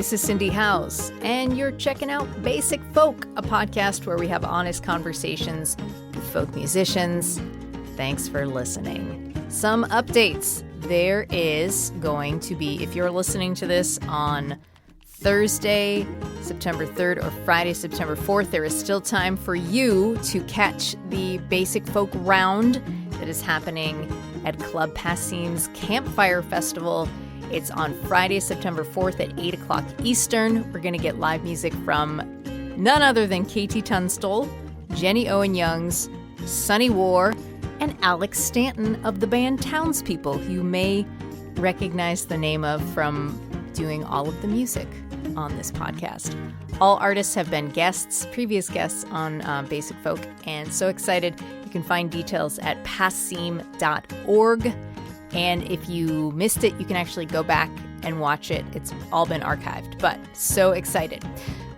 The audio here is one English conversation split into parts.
this is Cindy House, and you're checking out Basic Folk, a podcast where we have honest conversations with folk musicians. Thanks for listening. Some updates. There is going to be, if you're listening to this on Thursday, September 3rd, or Friday, September 4th, there is still time for you to catch the Basic Folk round that is happening at Club Passim's Campfire Festival. It's on Friday, September 4th at 8 o'clock Eastern. We're going to get live music from none other than KT Tunstall, Jenny Owen Youngs, Sunny War, and Alex Stanton of the band Townspeople, who you may recognize the name of from doing all of the music on this podcast. All artists have been previous guests on Basic Folk, and so excited. You can find details at passim.org. And if you missed it, you can actually go back and watch it. It's all been archived, but so excited.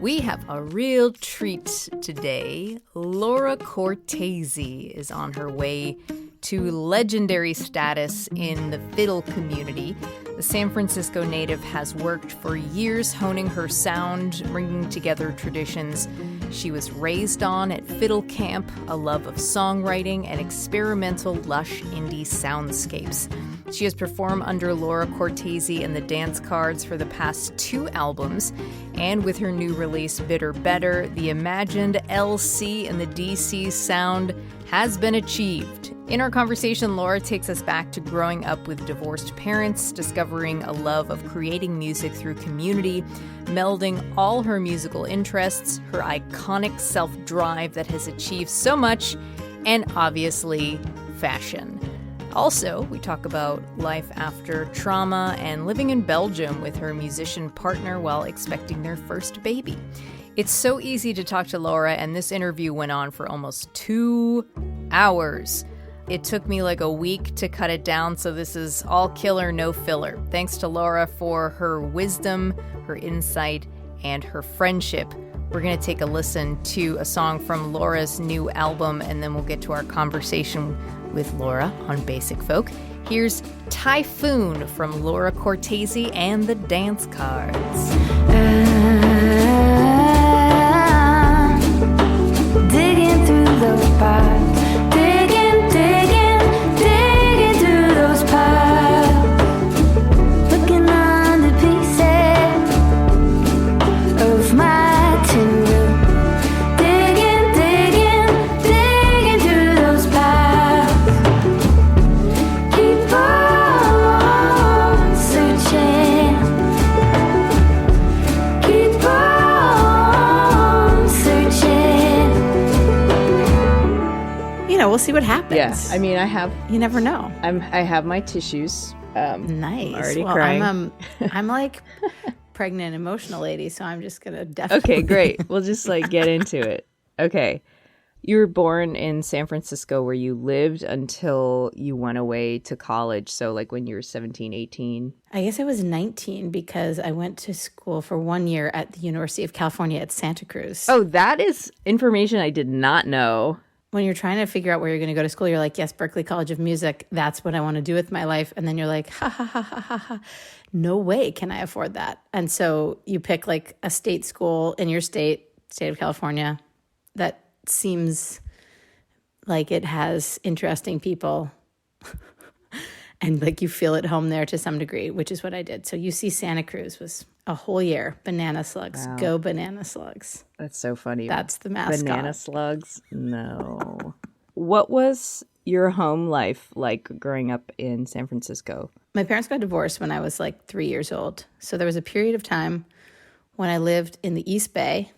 We have a real treat today. Laura Cortese is on her way to legendary status in the fiddle community. The San Francisco native has worked for years honing her sound, bringing together traditions she was raised on at fiddle camp, a love of songwriting, and experimental, lush indie soundscapes. She has performed under Laura Cortese and the Dance Cards for the past 2 albums, and with her new release, Bitter Better, the imagined LC and the DC sound has been achieved. In our conversation, Laura takes us back to growing up with divorced parents, discovering a love of creating music through community, melding all her musical interests, her iconic self-drive that has achieved so much, and obviously, fashion. Also, we talk about life after trauma and living in Belgium with her musician partner while expecting their first baby. It's so easy to talk to Laura, and this interview went on for almost 2 hours. It took me like a week to cut it down, so this is all killer, no filler. Thanks to Laura for her wisdom, her insight, and her friendship. We're going to take a listen to a song from Laura's new album, and then we'll get to our conversation with Laura on Basic Folk. Here's Typhoon from Laura Cortese and the Dance Cards. Digging through those piles, digging through those piles, looking under pieces of my tin roof, digging through those piles, keep on searching, keep on searching. We'll see what happens. Yeah, I mean, You never know. I have my tissues. Nice. I'm already well, crying. I'm like pregnant emotional lady, so I'm just gonna definitely. Okay, great. We'll just get into it. Okay. You were born in San Francisco where you lived until you went away to college. So when you were 17, 18. I guess I was 19 because I went to school for 1 year at the University of California at Santa Cruz. Oh, that is information I did not know. When you're trying to figure out where you're going to go to school, you're like, yes, Berklee College of Music. That's what I want to do with my life. And then you're like, ha, ha, ha, ha, ha, ha. No way can I afford that. And so you pick a state school in your state of California, that seems like it has interesting people. And you feel at home there to some degree, which is what I did. So UC Santa Cruz was a whole year. Banana slugs. Wow. Go banana slugs. That's so funny. That's the mascot. Banana slugs? No. What was your home life like growing up in San Francisco? My parents got divorced when I was 3 years old. So there was a period of time when I lived in the East Bay,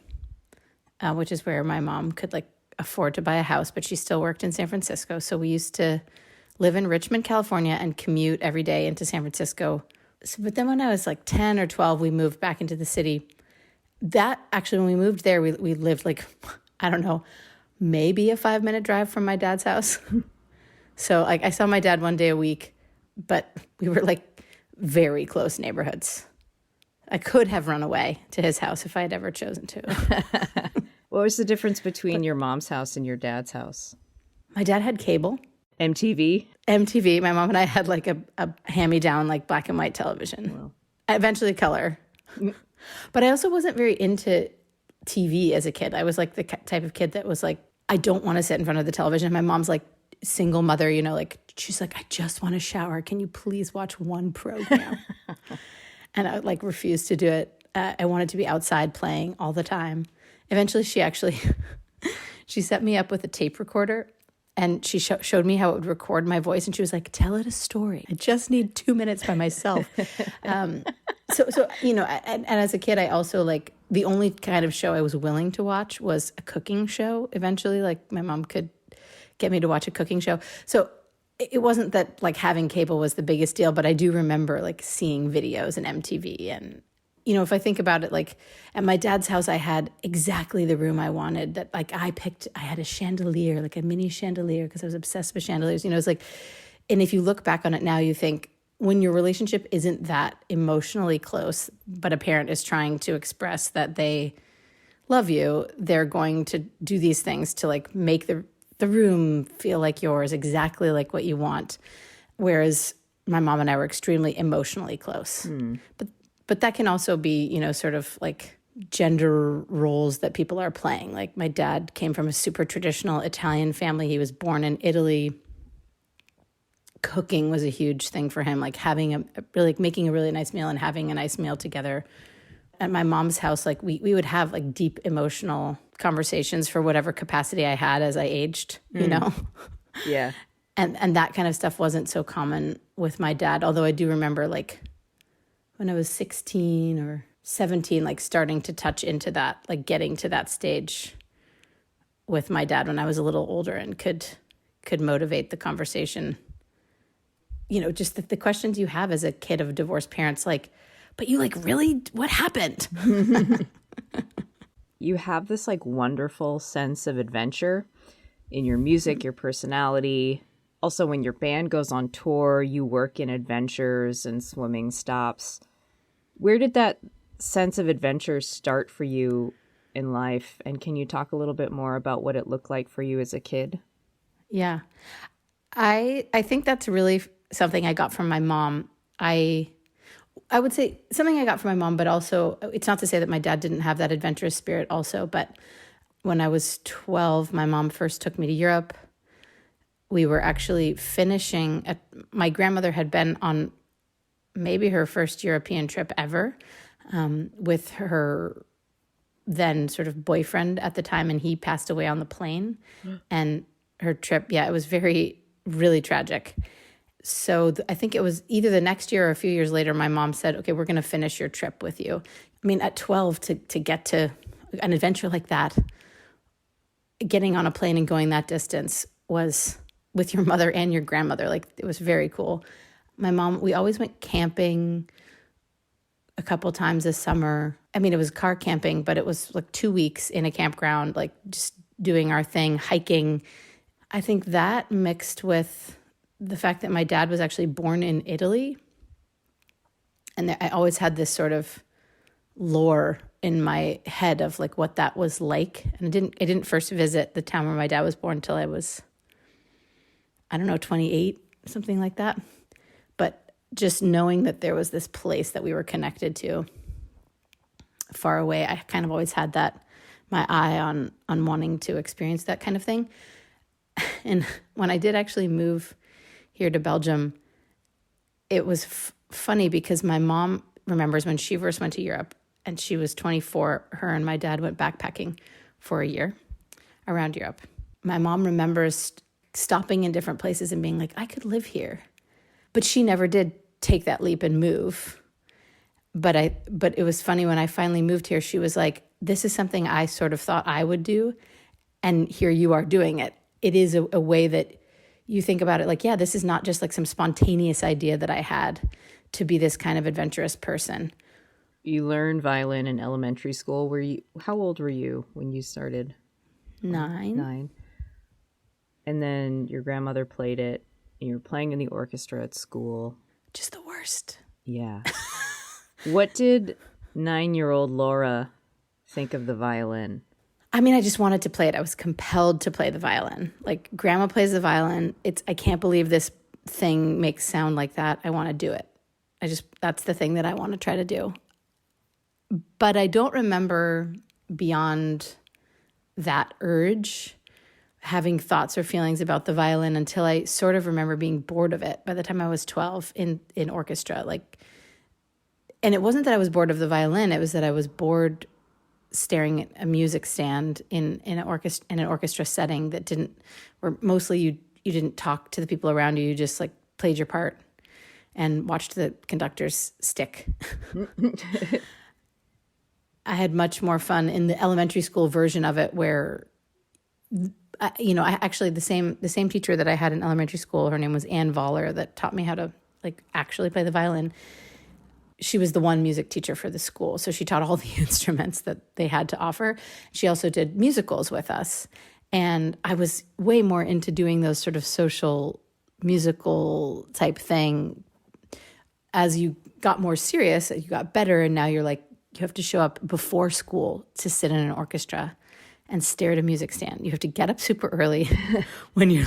which is where my mom could afford to buy a house, but she still worked in San Francisco. So we used to live in Richmond, California, and commute every day into San Francisco. But then when I was 10 or 12, we moved back into the city. That actually, when we moved there, we lived I don't know, maybe a 5-minute drive from my dad's house. So I saw my dad one day a week, but we were very close neighborhoods. I could have run away to his house if I had ever chosen to. What was the difference between your mom's house and your dad's house? My dad had cable. MTV? MTV. My mom and I had a hand-me-down black and white television. Wow. Eventually color. But I also wasn't very into TV as a kid. I was like the type of kid that was like, I don't want to sit in front of the television. My mom's like single mother, you know, like she's like, I just want to shower. Can you please watch one program? And I like refused to do it. I wanted to be outside playing all the time. Eventually she set me up with a tape recorder and she showed me how it would record my voice. And she was like, tell it a story. I just need 2 minutes by myself. So you know, and as a kid, I also like the only kind of show I was willing to watch was a cooking show. Eventually, like my mom could get me to watch a cooking show. So it wasn't that like having cable was the biggest deal, but I do remember like seeing videos and MTV. And, you know, if I think about it, like at my dad's house, I had exactly the room I wanted that like I had a chandelier, like a mini chandelier because I was obsessed with chandeliers. You know, it's like, and if you look back on it now, you think when your relationship isn't that emotionally close, but a parent is trying to express that they love you, they're going to do these things to like make the room feel like yours, exactly like what you want. Whereas my mom and I were extremely emotionally close. But that can also be, you know, sort of like gender roles that people are playing. Like my dad came from a super traditional Italian family. He was born in Italy. Cooking was a huge thing for him, like having making a really nice meal and having a nice meal together. At my mom's house, like we would have like deep emotional conversations for whatever capacity I had as I aged, you know? Yeah. And that kind of stuff wasn't so common with my dad. Although I do remember like when I was 16 or 17, like starting to touch into that, like getting to that stage with my dad when I was a little older and could motivate the conversation. You know, just the questions you have as a kid of divorced parents, like, but you like, really, what happened? You have this like wonderful sense of adventure in your music, your personality. Also, when your band goes on tour, you work in adventures and swimming stops. Where did that sense of adventure start for you in life? And can you talk a little bit more about what it looked like for you as a kid? Yeah. I think that's really something I got from my mom. I would say something I got from my mom, but also it's not to say that my dad didn't have that adventurous spirit also. But when I was 12, my mom first took me to Europe. We were actually finishing, my grandmother had been on maybe her first European trip ever with her then sort of boyfriend at the time, and he passed away on the plane. And her trip, it was really tragic. So I think it was either the next year or a few years later, my mom said, okay, we're going to finish your trip with you. I mean, at 12 to get to an adventure like that, getting on a plane and going that distance was with your mother and your grandmother. Like it was very cool. My mom, we always went camping a couple times this summer. I mean, it was car camping, but it was like 2 weeks in a campground, like just doing our thing, hiking. I think that mixed with the fact that my dad was actually born in Italy. And I always had this sort of lore in my head of like what that was like. And I didn't first visit the town where my dad was born until I was, 28, something like that. But just knowing that there was this place that we were connected to far away, I kind of always had that, my eye on wanting to experience that kind of thing. And when I did actually move here to Belgium, it was funny because my mom remembers when she first went to Europe and she was 24, her and my dad went backpacking for a year around Europe. My mom remembers stopping in different places and being like, I could live here. But she never did take that leap and move. But it was funny when I finally moved here, she was like, this is something I sort of thought I would do. And here you are doing it. It is a way that you think about it like, yeah, this is not just like some spontaneous idea that I had to be this kind of adventurous person. You learned violin in elementary school. How old were you when you started? 9. 9. And then your grandmother played it. And you were playing in the orchestra at school. Just the worst. Yeah. What did 9-year-old Laura think of the violin? I mean, I just wanted to play it. I was compelled to play the violin. Like, grandma plays the violin. I can't believe this thing makes sound like that. I want to do it. That's the thing that I want to try to do. But I don't remember beyond that urge having thoughts or feelings about the violin until I sort of remember being bored of it by the time I was 12 in orchestra. And it wasn't that I was bored of the violin, it was that I was bored staring at a music stand in an orchestra setting that where mostly you didn't talk to the people around you just like played your part and watched the conductors stick. I had much more fun in the elementary school version of it where, I actually, the same teacher that I had in elementary school, her name was Ann Voller, that taught me how to actually play the violin. She was the one music teacher for the school. So she taught all the instruments that they had to offer. She also did musicals with us. And I was way more into doing those sort of social musical type thing. As you got more serious, you got better. And now you have to show up before school to sit in an orchestra and stare at a music stand. You have to get up super early when you're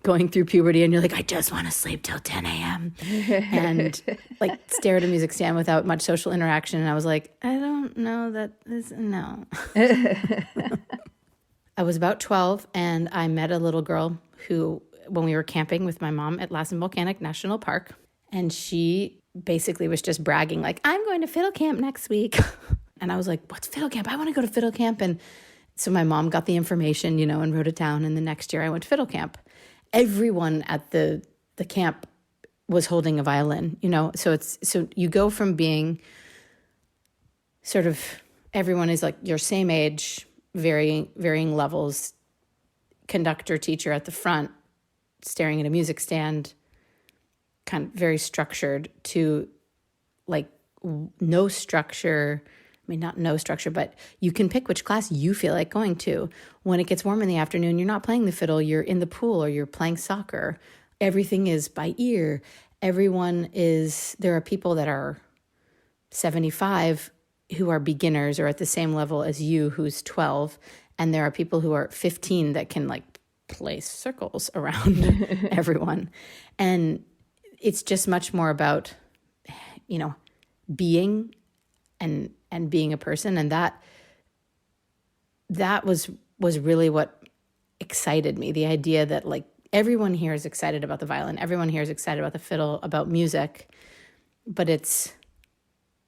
going through puberty and you're like, I just want to sleep till 10 a.m. and stare at a music stand without much social interaction. And I was like, I don't know no. I was about 12 and I met a little girl who, when we were camping with my mom at Lassen Volcanic National Park, and she basically was just bragging, I'm going to fiddle camp next week. And I was like, what's fiddle camp? I want to go to fiddle camp. And so my mom got the information, and wrote it down. And the next year I went to fiddle camp. Everyone at the camp was holding a violin, so you go from being sort of, everyone is your same age, varying levels, conductor, teacher at the front, staring at a music stand, kind of very structured, to no structure. I mean, not no structure, but you can pick which class you feel like going to. When it gets warm in the afternoon, you're not playing the fiddle, you're in the pool or you're playing soccer. Everything is by ear. There are people that are 75 who are beginners or at the same level as you, who's 12. And there are people who are 15 that can play circles around everyone. And it's just much more about, being and being a person. And that was really what excited me. The idea that everyone here is excited about the violin. Everyone here is excited about the fiddle, about music, but it's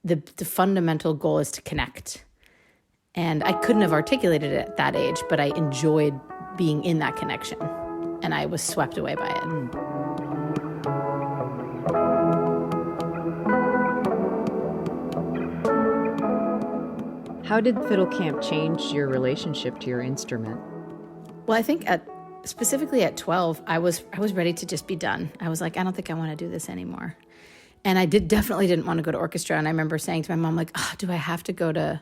the fundamental goal is to connect. And I couldn't have articulated it at that age, but I enjoyed being in that connection and I was swept away by it. How did fiddle camp change your relationship to your instrument? Well, I think specifically at 12, I was ready to just be done. I was like, I don't think I want to do this anymore. And I definitely didn't want to go to orchestra. And I remember saying to my mom, do I have to go to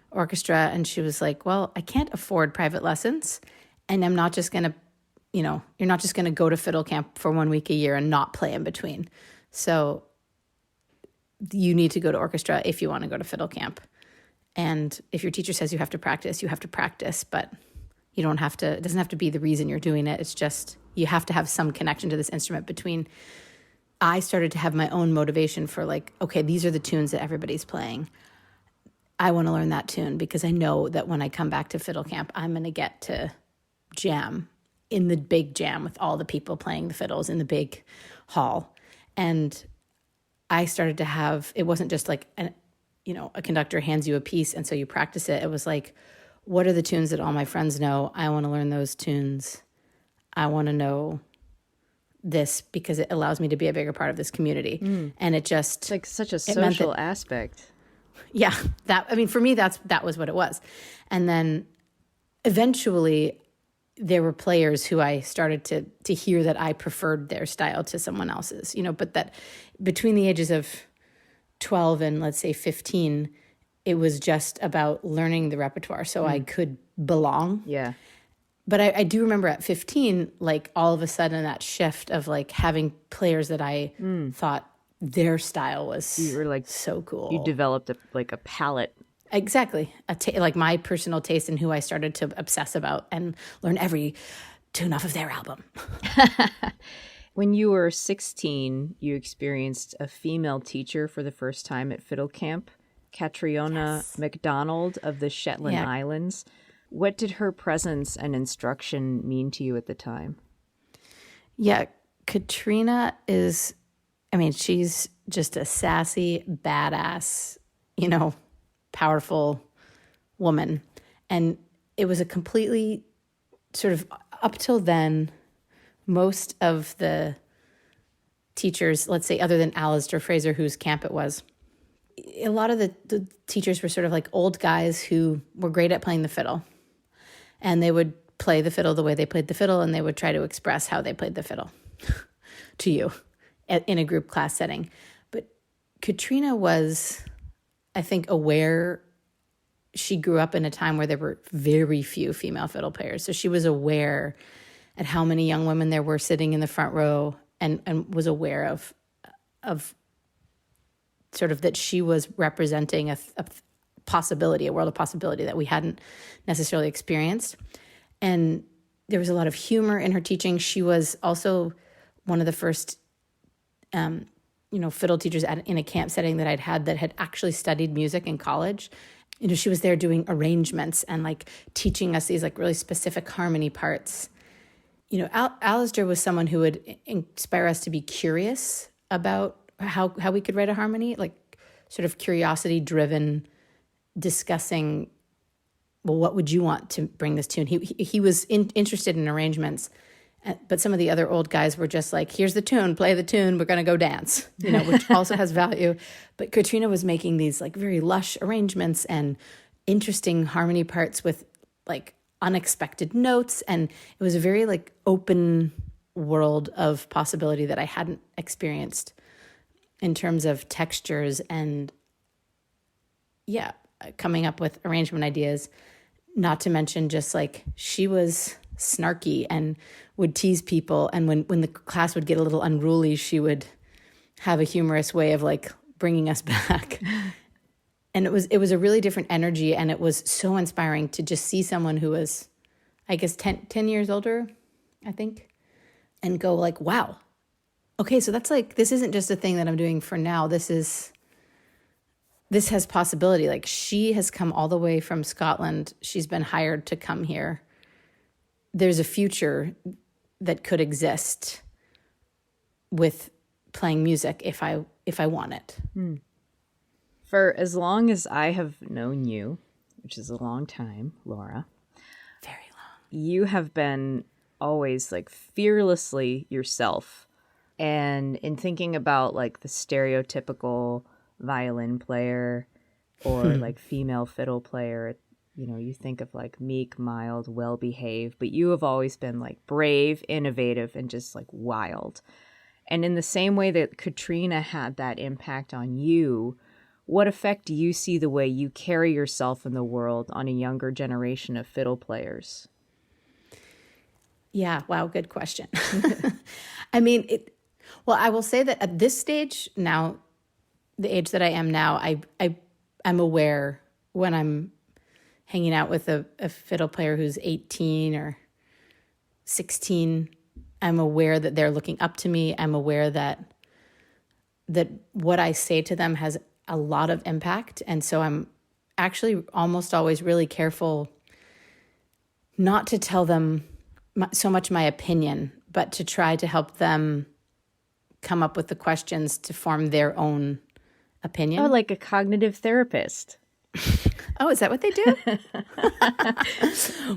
orchestra? And she was like, well, I can't afford private lessons. And I'm not just going to, you're not just going to go to fiddle camp for 1 week a year and not play in between. So you need to go to orchestra if you want to go to fiddle camp. And if your teacher says you have to practice, but you don't have to, it doesn't have to be the reason you're doing it. It's just, you have to have some connection to this instrument I started to have my own motivation for okay, these are the tunes that everybody's playing. I want to learn that tune because I know that when I come back to fiddle camp, I'm going to get to jam in the big jam with all the people playing the fiddles in the big hall. And I started to have, it wasn't just a conductor hands you a piece and so you practice it. It was what are the tunes that all my friends know? I want to learn those tunes. I want to know this because it allows me to be a bigger part of this community. And it just... It's such a social aspect. Yeah. For me, that was what it was. And then eventually there were players who I started to hear that I preferred their style to someone else's, but that between the ages of 12 and let's say 15, it was just about learning the repertoire so I could belong. Yeah. But I do remember at 15, all of a sudden that shift of having players that I thought their style was so cool. You developed a palette. Exactly. My personal taste in who I started to obsess about and learn every tune off of their album. When you were 16, you experienced a female teacher for the first time at fiddle camp. Catriona MacDonald of the Shetland Yeah. Islands. What did her presence and instruction mean to you at the time? Yeah, Katrina is, I mean, she's just a sassy, badass, powerful woman. And it was a completely sort of, up till then, most of the teachers, let's say other than Alistair Fraser, whose camp it was, a lot of the teachers were sort of like old guys who were great at playing the fiddle. And they would play the fiddle the way they played the fiddle, and they would try to express how they played the fiddle to you in a group class setting. But Katrina was, I think, aware. She grew up in a time where there were very few female fiddle players. So she was aware at how many young women there were sitting in the front row, and was aware of sort of that she was representing a possibility, a world of possibility that we hadn't necessarily experienced. And there was a lot of humor in her teaching. She was also one of the first, fiddle teachers in a camp setting that I'd had that had actually studied music in college. She was there doing arrangements and like teaching us these like really specific harmony parts. Alistair was someone who would inspire us to be curious about how we could write a harmony, like sort of curiosity-driven discussing, well, what would you want to bring this tune? He was interested in arrangements, but some of the other old guys were just like, here's the tune, play the tune, we're going to go dance, which also has value. But Katrina was making these like very lush arrangements and interesting harmony parts with like unexpected notes. And it was a very like open world of possibility that I hadn't experienced in terms of textures and coming up with arrangement ideas, not to mention just like she was snarky and would tease people. And when the class would get a little unruly, she would have a humorous way of like bringing us back. And it was a really different energy. And it was so inspiring to just see someone who was, I guess, 10 years older, I think, and go like, wow, okay, so that's like, this isn't just a thing that I'm doing for now. This has possibility. Like she has come all the way from Scotland. She's been hired to come here. There's a future that could exist with playing music if I want it. For as long as I have known you, which is a long time, Laura. Very long. You have been always like fearlessly yourself. And in thinking about like the stereotypical violin player or like female fiddle player, you think of like meek, mild, well-behaved, but you have always been like brave, innovative, and just like wild. And in the same way that Katrina had that impact on you, what effect do you see the way you carry yourself in the world on a younger generation of fiddle players? Yeah, wow, good question. I mean, I will say that at this stage now, the age that I am now, I'm aware when I'm hanging out with a fiddle player who's 18 or 16, I'm aware that they're looking up to me. I'm aware that what I say to them has a lot of impact. And so I'm actually almost always really careful not to tell them so much my opinion, but to try to help them come up with the questions to form their own opinion. Oh, like a cognitive therapist. Oh, is that what they do?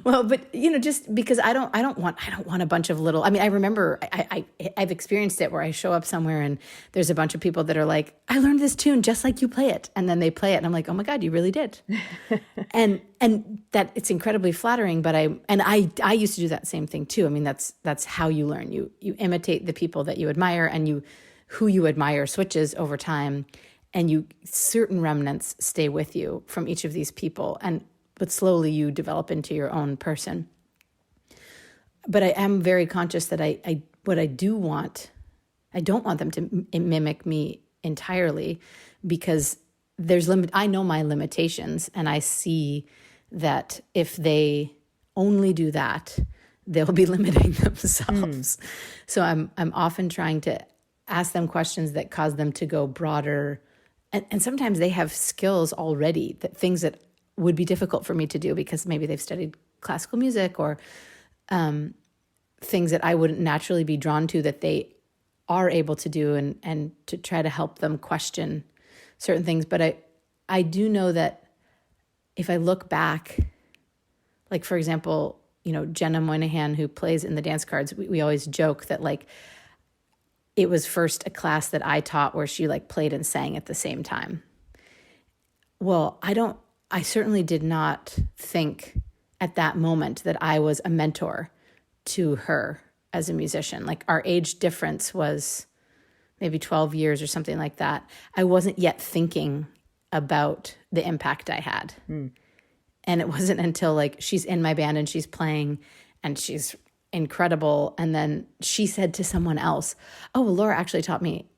Well, but just because I don't want a bunch of little. I mean, I remember I've experienced it where I show up somewhere and there's a bunch of people that are like, I learned this tune just like you play it, and then they play it, and I'm like, oh my God, you really did, and that it's incredibly flattering. But I used to do that same thing too. I mean, that's how you learn. You imitate the people that you admire, and who you admire switches over time. And certain remnants stay with you from each of these people, but slowly you develop into your own person. But I am very conscious that what I do want, I don't want them to mimic me entirely, because I know my limitations, and I see that if they only do that, they'll be limiting themselves. So I'm often trying to ask them questions that cause them to go broader and sometimes they have skills already, that things that would be difficult for me to do because maybe they've studied classical music, or things that I wouldn't naturally be drawn to that they are able to do, and to try to help them question certain things. But I do know that if I look back, like, for example, Jenna Moynihan, who plays in the dance cards, we always joke that, like, it was first a class that I taught where she, like, played and sang at the same time. Well, I certainly did not think at that moment that I was a mentor to her as a musician. Like, our age difference was maybe 12 years or something like that. I wasn't yet thinking about the impact I had. And it wasn't until, like, she's in my band and she's playing and she's incredible. And then she said to someone else, "Oh, well, Laura actually taught me,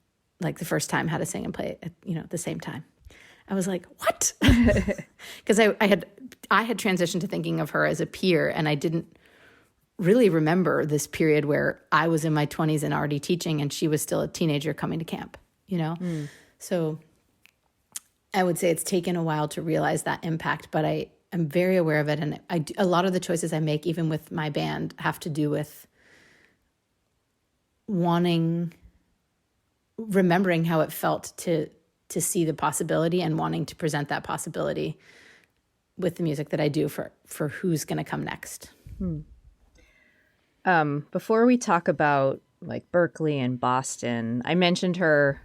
like, the first time how to sing and play at the same time." I was like, "What?" Because I had transitioned to thinking of her as a peer, and I didn't really remember this period where I was in my 20s and already teaching, and she was still a teenager coming to camp, So I would say it's taken a while to realize that impact, but I'm very aware of it. And a lot of the choices I make, even with my band, have to do with remembering how it felt to see the possibility and wanting to present that possibility with the music that I do for who's going to come next. Before we talk about, like, Berkeley and Boston, I mentioned her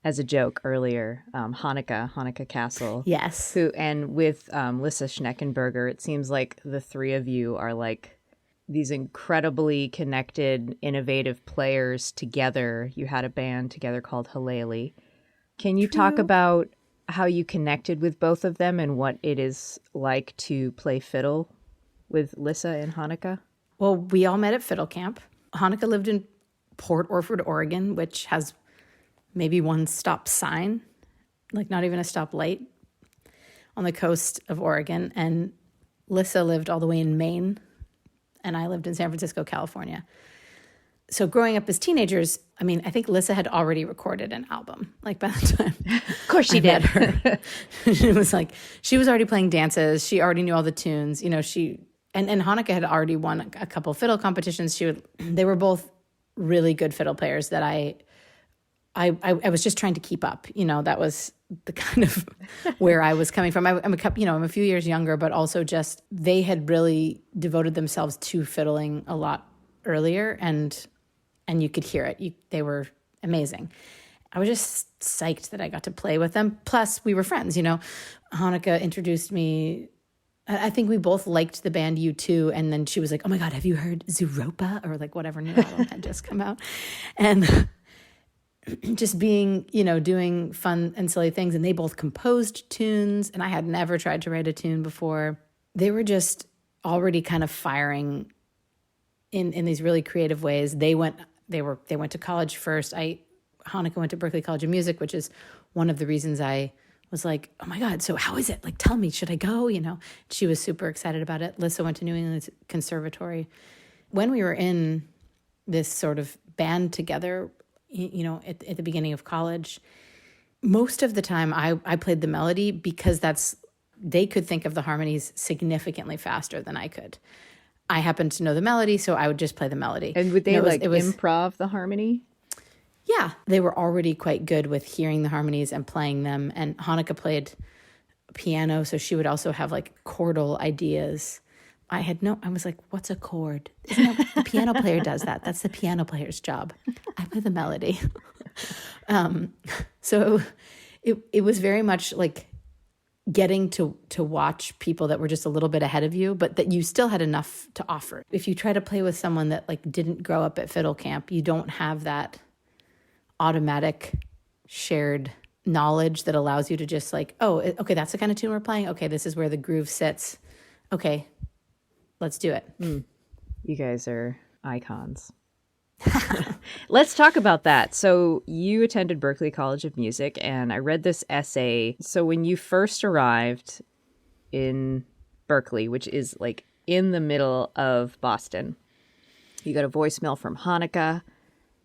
as a joke earlier, Hanukkah Castle. Yes. And with Lissa Schneckenberger, it seems like the three of you are, like, these incredibly connected, innovative players together. You had a band together called Haleli. Can you talk about how you connected with both of them and what it is like to play fiddle with Lissa and Hanukkah? Well, we all met at fiddle camp. Hanukkah lived in Port Orford, Oregon, which has maybe one stop sign, like not even a stop light, on the coast of Oregon. And Lissa lived all the way in Maine, and I lived in San Francisco, California. So growing up as teenagers, I mean, I think Lissa had already recorded an album, like, by the time Of course she I did. met her. It was like, she was already playing dances. She already knew all the tunes. And Hanukkah had already won a couple fiddle competitions. They were both really good fiddle players that I was just trying to keep up. That was the kind of where I was coming from. I'm a few years younger, but also just they had really devoted themselves to fiddling a lot earlier, and you could hear it. They were amazing. I was just psyched that I got to play with them. Plus, we were friends. Hanukkah introduced me. I think we both liked the band U2, and then she was like, "Oh my God, have you heard Zooropa?" or like whatever new album had just come out, and just being, doing fun and silly things. And they both composed tunes, and I had never tried to write a tune before. They were just already kind of firing in these really creative ways. They went to college first. Hanukkah went to Berklee College of Music, which is one of the reasons I was like, "Oh my God, so how is it? Like, tell me, should I go?" She was super excited about it. Lissa went to New England Conservatory. When we were in this sort of band together, at the beginning of college, most of the time I played the melody because they could think of the harmonies significantly faster than I could. I happened to know the melody, so I would just play the melody. And would they improv the harmony? Yeah, they were already quite good with hearing the harmonies and playing them. And Hanukkah played piano, so she would also have, like, chordal ideas. I was like, "What's a chord?" Isn't that the piano player does that? That's the piano player's job. I play the melody. So it was very much like getting to watch people that were just a little bit ahead of you, but that you still had enough to offer. If you try to play with someone that, like, didn't grow up at fiddle camp, you don't have that automatic shared knowledge that allows you to just, like, "Oh, okay, that's the kind of tune we're playing. Okay, this is where the groove sits. Okay, let's do it." You guys are icons. Let's talk about that. So you attended Berklee College of Music, and I read this essay. So when you first arrived in Berkeley, which is, like, in the middle of Boston, you got a voicemail from Hanukkah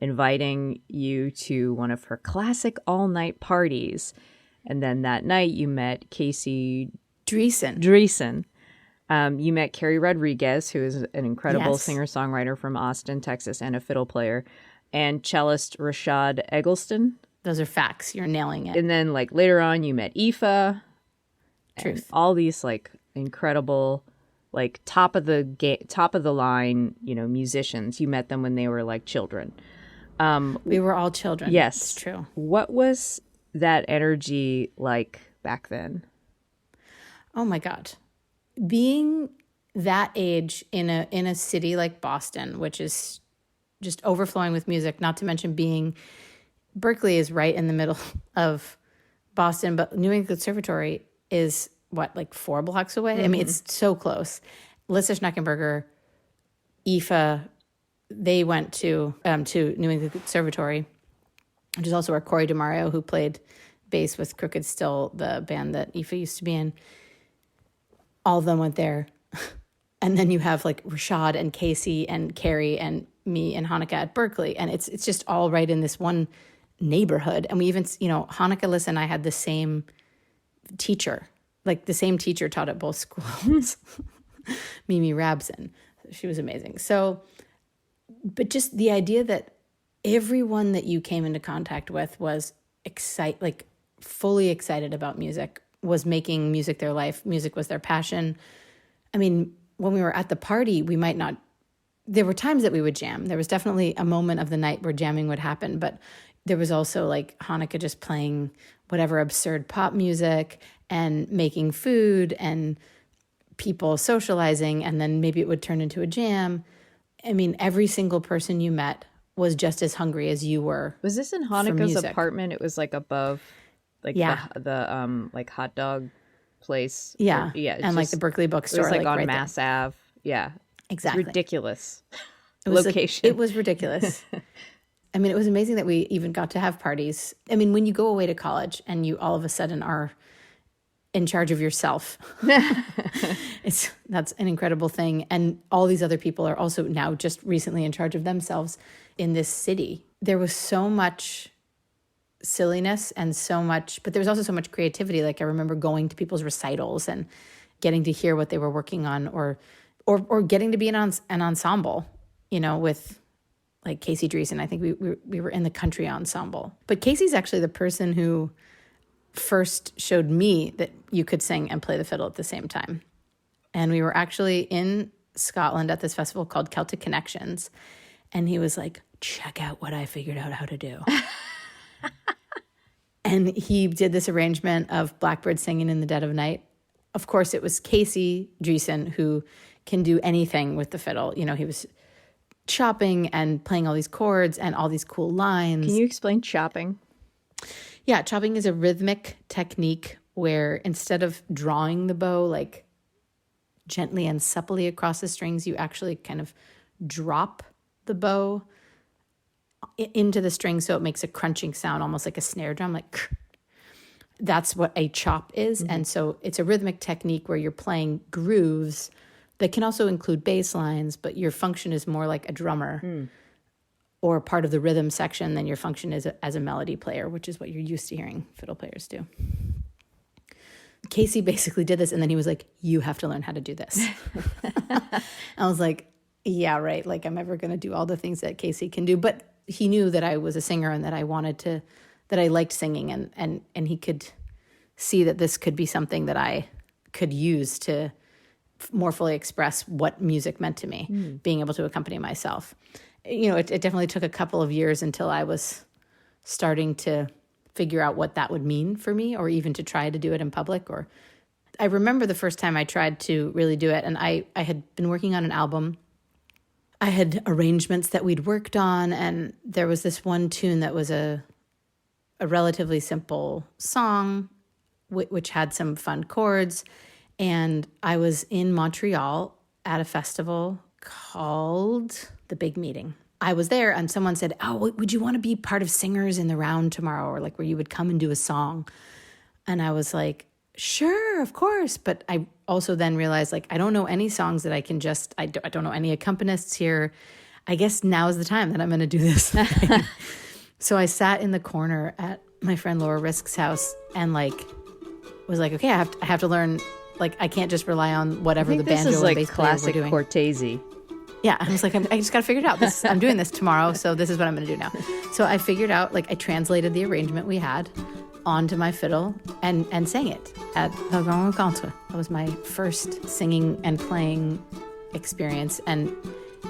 inviting you to one of her classic all-night parties. And then that night you met Casey Dreesen. You met Carrie Rodriguez, who is an incredible singer-songwriter from Austin, Texas, and a fiddle player, and cellist Rashad Eggleston. Those are facts. You're nailing it. And then like later on you met Aoife. Truth. All these like incredible, like top of the line, musicians. You met them when they were like children. We were all children. Yes. It's true. What was that energy like back then? Oh my God. Being that age in a city like Boston, which is just overflowing with music, not to mention Berkeley is right in the middle of Boston, but New England Conservatory is like 4 blocks away? I mean, it's so close. Lisa Schneckenberger, Aoife, they went to New England Conservatory, which is also where Corey DeMario, who played bass with Crooked Still, the band that Aoife used to be in, all of them went there. And then you have like Rashad and Casey and Carrie and me and Hanukkah at Berkeley. And it's just all right in this one neighborhood. And we even, Hanukkah, Lisa, and I had the same teacher. Like the same teacher taught at both schools. Mimi Rabson. She was amazing. So, but just the idea that everyone that you came into contact with was fully excited about music, was making music their life. Music was their passion. I mean, when we were at the party, there were times that we would jam. There was definitely a moment of the night where jamming would happen, but there was also like Hanukkah just playing whatever absurd pop music and making food and people socializing, and then maybe it would turn into a jam. I mean, every single person you met was just as hungry as you were. Was this in Hanukkah's apartment? It was like above the like hot dog place. Yeah. Yeah. And like the Berkeley bookstore. It was like on right Mass Ave. Yeah. Exactly. It's ridiculous. Location. It was ridiculous. I mean, it was amazing that we even got to have parties. I mean, when you go away to college and you all of a sudden are in charge of yourself, that's an incredible thing. And all these other people are also now just recently in charge of themselves in this city. There was so much silliness and but there was also so much creativity. Like I remember going to people's recitals and getting to hear what they were working on, or getting to be in an ensemble, with like Casey Dreesen. I think we were in the country ensemble. But Casey's actually the person who first showed me that you could sing and play the fiddle at the same time. And we were actually in Scotland at this festival called Celtic Connections. And he was like, check out what I figured out how to do. And he did this arrangement of Blackbird Singing in the Dead of Night. Of course, it was Casey Dreesen who can do anything with the fiddle. He was chopping and playing all these chords and all these cool lines. Can you explain chopping? Yeah, chopping is a rhythmic technique where instead of drawing the bow like gently and supplely across the strings, you actually kind of drop the bow into the string so it makes a crunching sound, almost like a snare drum, like that's what a chop is. Mm-hmm. And so it's a rhythmic technique where you're playing grooves that can also include bass lines, but your function is more like a drummer or part of the rhythm section than your function is as a melody player, which is what you're used to hearing fiddle players do. Casey basically did this, and then he was like, you have to learn how to do this. I was like, yeah, right. Like I'm ever going to do all the things that Casey can do. But he knew that I was a singer and that I liked singing, and he could see that this could be something that I could use to more fully express what music meant to me, being able to accompany myself. It definitely took a couple of years until I was starting to figure out what that would mean for me, or even to try to do it in public. Or I remember the first time I tried to really do it, and I had been working on an album. I had arrangements that we'd worked on, and there was this one tune that was a relatively simple song, which had some fun chords. And I was in Montreal at a festival called The Big Meeting. I was there, and someone said, oh, would you want to be part of Singers in the Round tomorrow, or like where you would come and do a song? And I was like, sure, of course. But I also then realized, like, I don't know any songs that I can I don't know any accompanists here. I guess now is the time that I'm going to do this. So I sat in the corner at my friend Laura Risk's house and like was like, okay, I have to learn. Like, I can't just rely on whatever the banjo this is and like bass player were classic doing. Cortese. Yeah, I was like, I just got to figure it out. I'm doing this tomorrow, so this is what I'm going to do now. So I figured out, like, I translated the arrangement we had onto my fiddle and sang it at the Grand Rencontre. That was my first singing and playing experience, and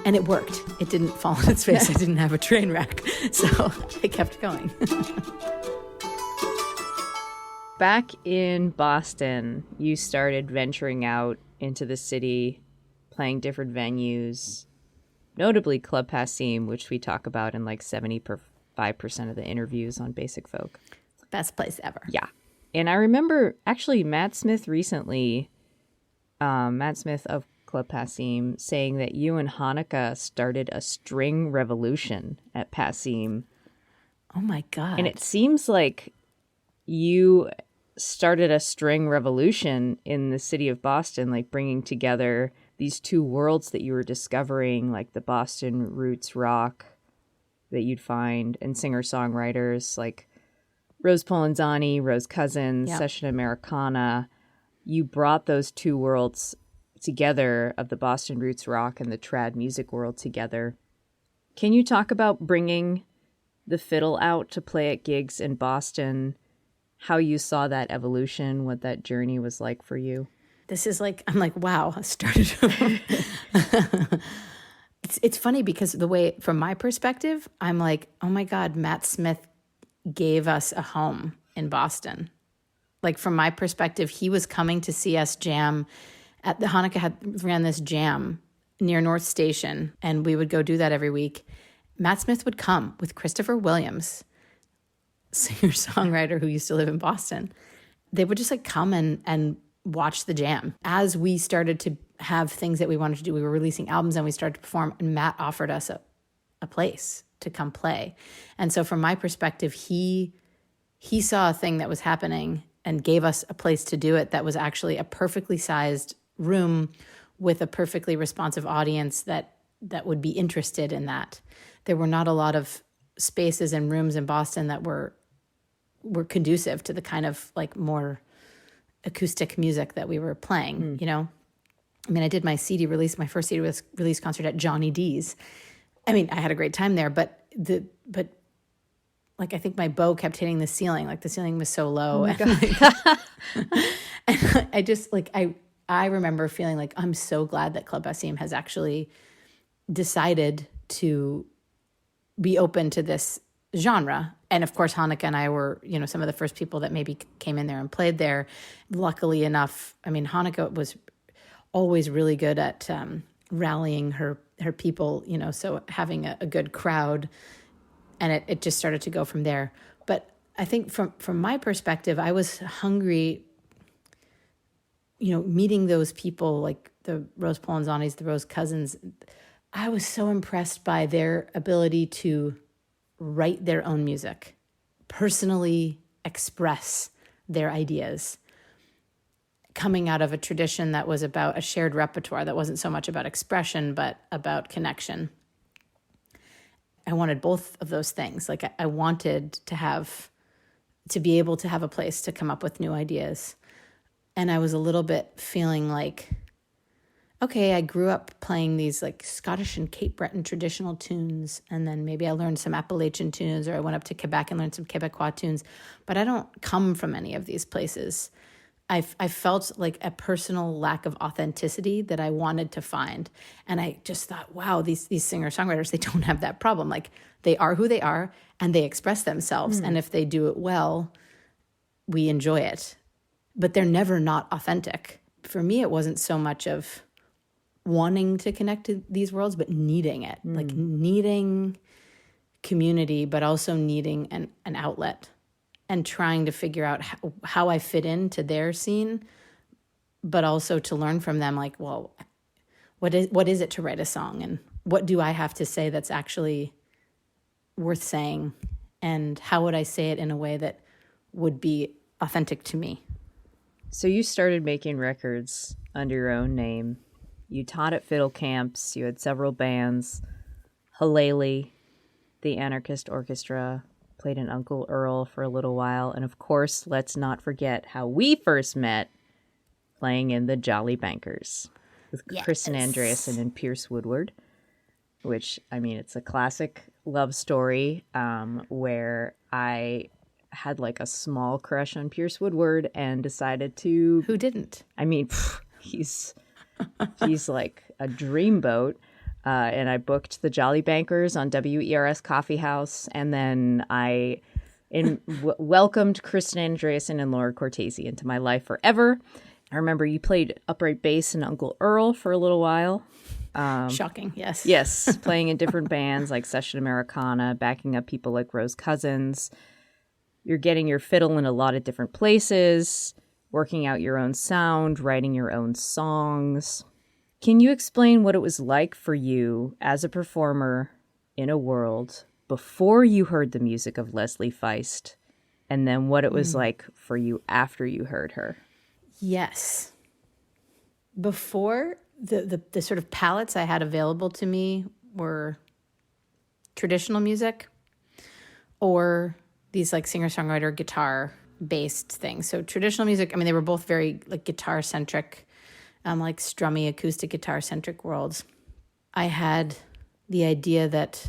it worked. It didn't fall on its face. I didn't have a train wreck, so I kept going. Back in Boston, you started venturing out into the city, playing different venues, notably Club Passim, which we talk about in like 75% of the interviews on Basic Folk. Best place ever. Yeah. And I remember actually Matt Smith recently, Matt Smith of Club Passim, saying that you and Hanukkah started a string revolution at Passim. Oh my God. And it seems like you started a string revolution in the city of Boston, like bringing together these two worlds that you were discovering, like the Boston roots rock that you'd find and singer-songwriters like Rose Polenzani, Rose Cousins, Yep. Session Americana. You brought those two worlds together of the Boston roots rock and the trad music world together. Can you talk about bringing the fiddle out to play at gigs in Boston, how you saw that evolution, what that journey was like for you? This is like, I'm like, wow, I started. It's funny because the way, from my perspective, I'm like, oh my God, Matt Smith gave us a home in Boston. Like, from my perspective, he was coming to see us jam at the Hanukkah ran this jam near North Station, and we would go do that every week. Matt Smith would come with Christopher Williams, singer-songwriter who used to live in Boston. They would just like come and watch the jam. As we started to have things that we wanted to do, we were releasing albums and we started to perform, and Matt offered us a place to come play. And so from my perspective, he saw a thing that was happening and gave us a place to do it that was actually a perfectly sized room with a perfectly responsive audience that would be interested in that. There were not a lot of spaces and rooms in Boston that were conducive to the kind of like more acoustic music that we were playing, you know? I mean, I did my first CD release concert at Johnny D's. I mean, I had a great time there, but like, I think my bow kept hitting the ceiling. Like, the ceiling was so low. Oh and I just like, I remember feeling like, I'm so glad that Club Passim has actually decided to be open to this genre. And of course, Hanukkah and I were, you know, some of the first people that maybe came in there and played there. Luckily enough, I mean, Hanukkah was always really good at rallying her people, you know, so having a good crowd, and it just started to go from there. But I think from my perspective, I was hungry, you know, meeting those people like the Rose Polenzanis, the Rose Cousins. I was so impressed by their ability to write their own music, personally express their ideas, coming out of a tradition that was about a shared repertoire that wasn't so much about expression, but about connection. I wanted both of those things. Like, I wanted to be able to have a place to come up with new ideas. And I was a little bit feeling like, okay, I grew up playing these like Scottish and Cape Breton traditional tunes, and then maybe I learned some Appalachian tunes, or I went up to Quebec and learned some Quebecois tunes, but I don't come from any of these places. I felt like a personal lack of authenticity that I wanted to find. And I just thought, wow, these singer-songwriters, they don't have that problem. Like, they are who they are, and they express themselves. And if they do it well, we enjoy it. But they're never not authentic. For me, it wasn't so much of wanting to connect to these worlds, but needing it. Like, needing community, but also needing an outlet, and trying to figure out how I fit into their scene, but also to learn from them, like, well, what is it to write a song, and what do I have to say that's actually worth saying, and how would I say it in a way that would be authentic to me? So you started making records under your own name. You taught at fiddle camps. You had several bands. Hillel, the Anarchist Orchestra, played in Uncle Earl for a little while. And of course, let's not forget how we first met, playing in the Jolly Bankers with Kristen Andreasen and Pierce Woodward, which, I mean, it's a classic love story where I had like a small crush on Pierce Woodward and decided to... Who didn't? I mean, he's like a dreamboat. And I booked the Jolly Bankers on WERS Coffee House. And then I welcomed Kristen Andreasen and Laura Cortese into my life forever. I remember you played upright bass in Uncle Earl for a little while. Shocking, yes. Yes, playing in different bands like Session Americana, backing up people like Rose Cousins. You're getting your fiddle in a lot of different places, working out your own sound, writing your own songs. Can you explain what it was like for you as a performer in a world before you heard the music of Leslie Feist, and then what it was like for you after you heard her? Yes. Before, the sort of palettes I had available to me were traditional music or these like singer-songwriter guitar-based things. So traditional music, I mean, they were both very like guitar-centric, like strummy acoustic guitar-centric worlds. I had the idea that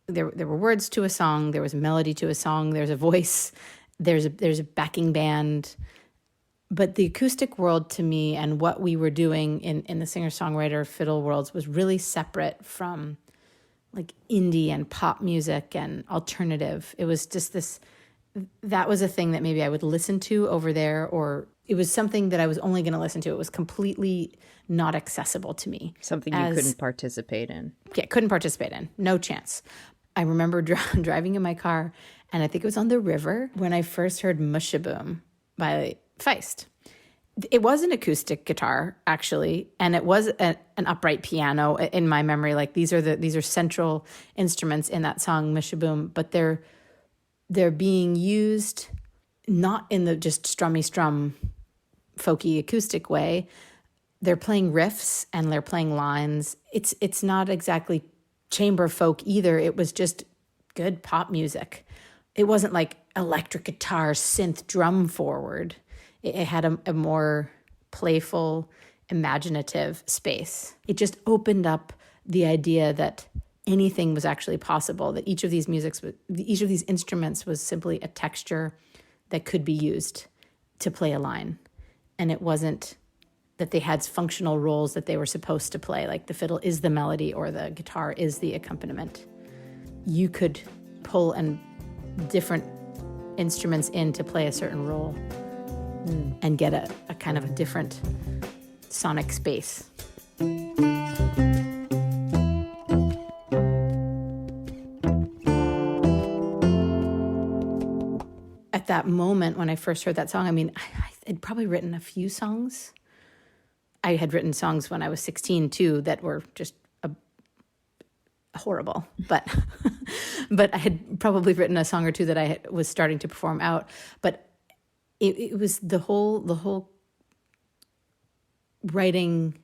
there were words to a song, there was a melody to a song, there's a voice, there's a backing band. But the acoustic world to me and what we were doing in the singer-songwriter fiddle worlds was really separate from like indie and pop music and alternative. It was just that was a thing that maybe I would listen to over there, or it was something that I was only going to listen to. It was completely not accessible to me. Something you couldn't participate in. Yeah, couldn't participate in. No chance. I remember driving in my car, and I think it was on the river when I first heard Mushaboom by Feist. It was an acoustic guitar, actually, and it was an upright piano in my memory. Like these are central instruments in that song Mushaboom, but they're being used not in the just strummy strum folky acoustic way. They're playing riffs and they're playing lines. It's not exactly chamber folk either. It was just good pop music. It wasn't like electric guitar, synth, drum forward. It had a more playful, imaginative space. It just opened up the idea that anything was actually possible, that each of these instruments was simply a texture that could be used to play a line. And it wasn't that they had functional roles that they were supposed to play, like the fiddle is the melody or the guitar is the accompaniment. You could pull different instruments in to play a certain role and get a kind of a different sonic space. At that moment when I first heard that song, I mean, I had probably written a few songs. I had written songs when I was 16 too that were just horrible, but I had probably written a song or two that I was starting to perform out. But it was the whole writing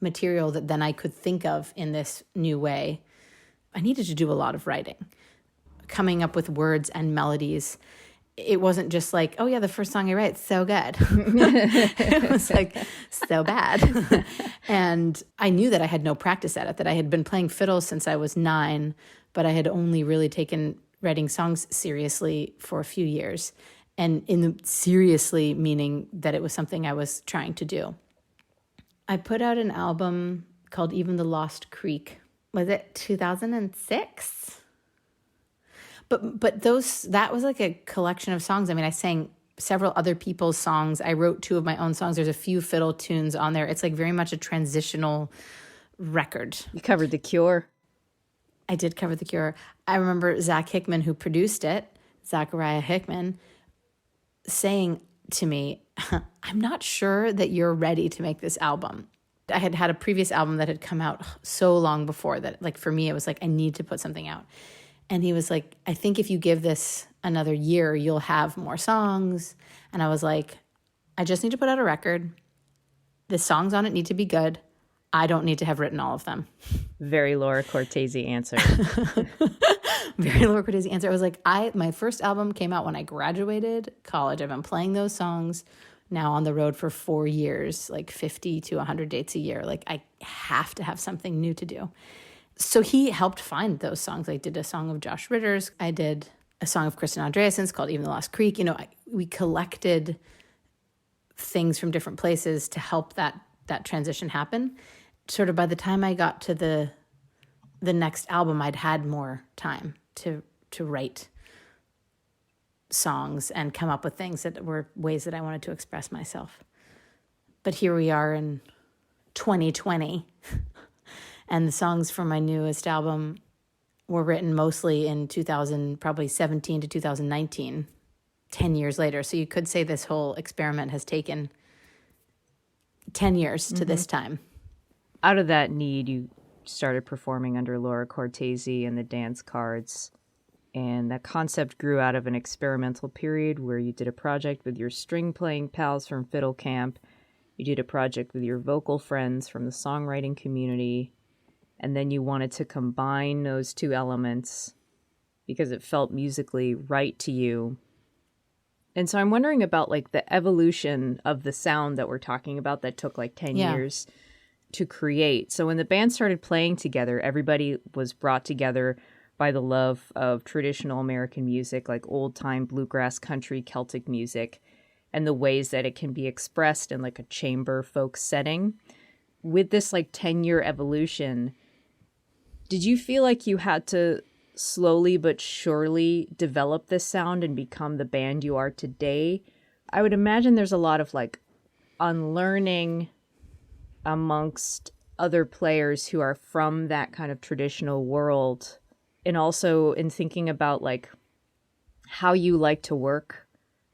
material that then I could think of in this new way. I needed to do a lot of writing, coming up with words and melodies. It wasn't just like, oh yeah, the first song I write, so good. It was like, so bad. And I knew that I had no practice at it, that I had been playing fiddle since I was 9, but I had only really taken writing songs seriously for a few years. And seriously meaning that it was something I was trying to do. I put out an album called Even the Lost Creek. Was it 2006? But that was like a collection of songs. I mean, I sang several other people's songs. I wrote 2 of my own songs. There's a few fiddle tunes on there. It's like very much a transitional record. You covered The Cure. I did cover The Cure. I remember Zach Hickman, who produced it, Zachariah Hickman, saying to me, I'm not sure that you're ready to make this album. I had had a previous album that had come out so long before that, like, for me, it was like, I need to put something out. And he was like, I think if you give this another year, you'll have more songs. And I was like, I just need to put out a record. The songs on it need to be good. I don't need to have written all of them. Very Laura Cortese answer. Very Laura Cortese answer. I was like, my first album came out when I graduated college. I've been playing those songs now on the road for 4 years, like 50 to 100 dates a year. Like, I have to have something new to do. So he helped find those songs. I did a song of Josh Ritter's. I did a song of Kristen Andreassen's called Even the Lost Creek. You know, we collected things from different places to help that transition happen. Sort of by the time I got to the next album, I'd had more time to write songs and come up with things that were ways that I wanted to express myself. But here we are in 2020, and the songs for my newest album were written mostly in 2017 to 2019, 10 years later. So you could say this whole experiment has taken 10 years to this time. Out of that need, you started performing under Laura Cortese and the Dance Cards. And that concept grew out of an experimental period where you did a project with your string playing pals from Fiddle Camp. You did a project with your vocal friends from the songwriting community. And then you wanted to combine those two elements because it felt musically right to you. And so I'm wondering about like the evolution of the sound that we're talking about that took like 10 years to create. So when the band started playing together, everybody was brought together by the love of traditional American music, like old-time bluegrass, country, Celtic music, and the ways that it can be expressed in like a chamber folk setting. With this like 10-year evolution, did you feel like you had to slowly but surely develop this sound and become the band you are today? I would imagine there's a lot of like unlearning amongst other players who are from that kind of traditional world. And also in thinking about like how you like to work,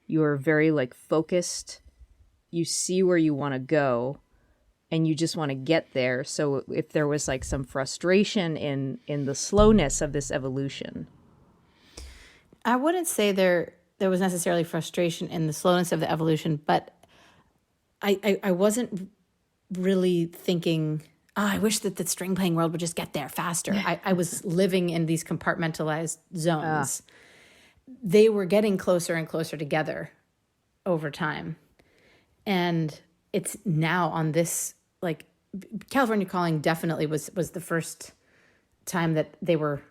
you're very like focused, you see where you want to go and you just want to get there. So if there was like some frustration in the slowness of this evolution. I wouldn't say there was necessarily frustration in the slowness of the evolution, but I wasn't really thinking, I wish that the string playing world would just get there faster. I was living in these compartmentalized zones. They were getting closer and closer together over time. And it's now on this, like, California Calling definitely was the first time that they were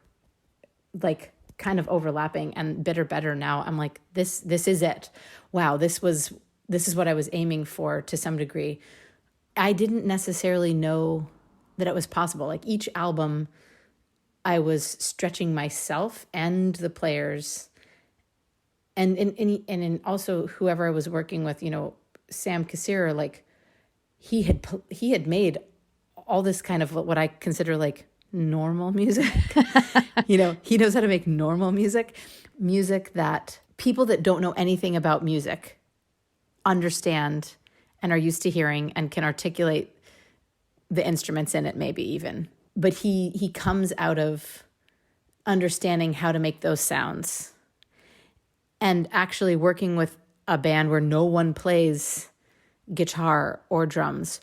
like kind of overlapping, and Bitter Better now I'm like, this is it. Wow, this is what I was aiming for to some degree. I didn't necessarily know that it was possible. Like each album, I was stretching myself and the players, and also whoever I was working with. You know, Sam Kassir, like he had made all this kind of what I consider like normal music. You know, he knows how to make normal music that people that don't know anything about music understand and are used to hearing and can articulate the instruments in it, maybe even. But he comes out of understanding how to make those sounds and actually working with a band where no one plays guitar or drums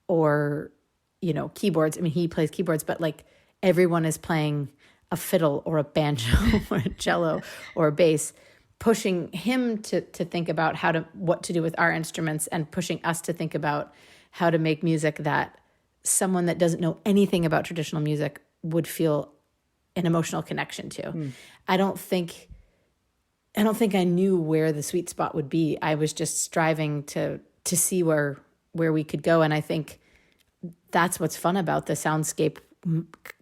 or, you know, keyboards. I mean, he plays keyboards, but like everyone is playing a fiddle or a banjo or a cello or a bass, pushing him to think about what to do with our instruments and pushing us to think about how to make music that someone that doesn't know anything about traditional music would feel an emotional connection to. I don't think I knew where the sweet spot would be. I was just striving to see where we could go. And I think that's what's fun about the soundscape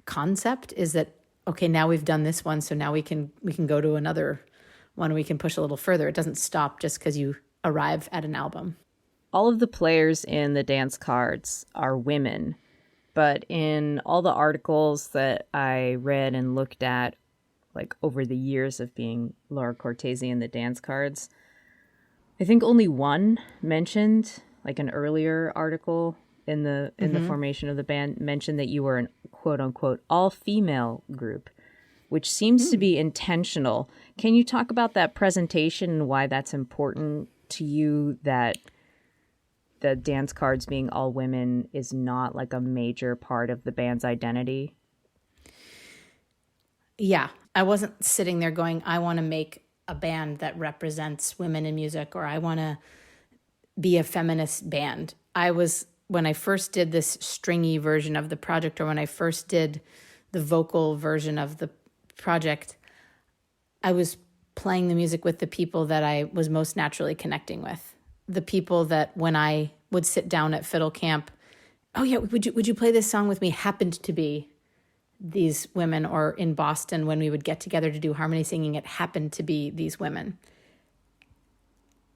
concept is that, okay, now we've done this one, so now we can go to another one, we can push a little further. It doesn't stop just because you arrive at an album. All of the players in the Dance Cards are women, but in all the articles that I read and looked at, like over the years of being Laura Cortese in the Dance Cards, I think only one mentioned, like an earlier article in the formation of the band, mentioned that you were an quote unquote all-female group, which seems to be intentional. Can you talk about that presentation and why that's important to you, that the dance cards being all women is not like a major part of the band's identity? Yeah, I wasn't sitting there going, I want to make a band that represents women in music, or I want to be a feminist band. When I first did this stringy version of the project, or when I first did the vocal version of the project, I was playing the music with the people that I was most naturally connecting with. The people that when I would sit down at fiddle camp, oh yeah, would you play this song with me, happened to be these women, or in Boston when we would get together to do harmony singing, it happened to be these women.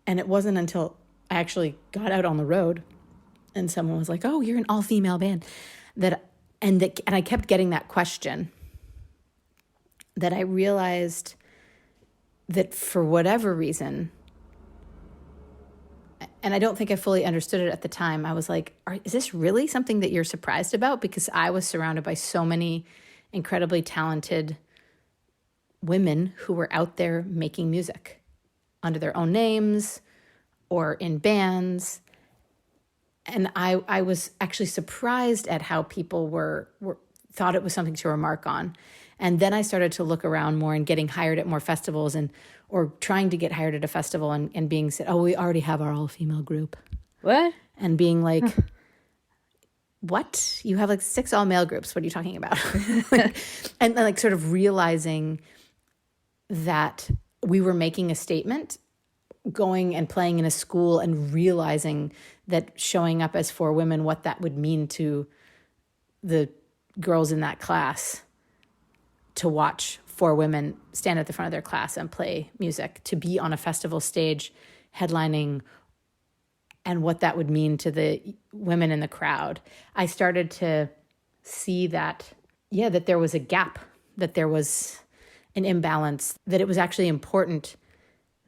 And it wasn't until I actually got out on the road and someone was like, oh, you're an all-female band, and I kept getting that question, that I realized that for whatever reason, and I don't think I fully understood it at the time, I was like, is this really something that you're surprised about? Because I was surrounded by so many incredibly talented women who were out there making music under their own names or in bands. And I was actually surprised at how people thought it was something to remark on. And then I started to look around more and getting hired at more festivals, or trying to get hired at a festival and being said, oh, we already have our all-female group. What? And being like, what? You have like 6 all-male groups. What are you talking about? and like sort of realizing that we were making a statement, going and playing in a school, and realizing that showing up as 4 women, what that would mean to the girls in that class, to watch 4 women stand at the front of their class and play music, to be on a festival stage headlining, and what that would mean to the women in the crowd. I started to see that there was a gap, that there was an imbalance, that it was actually important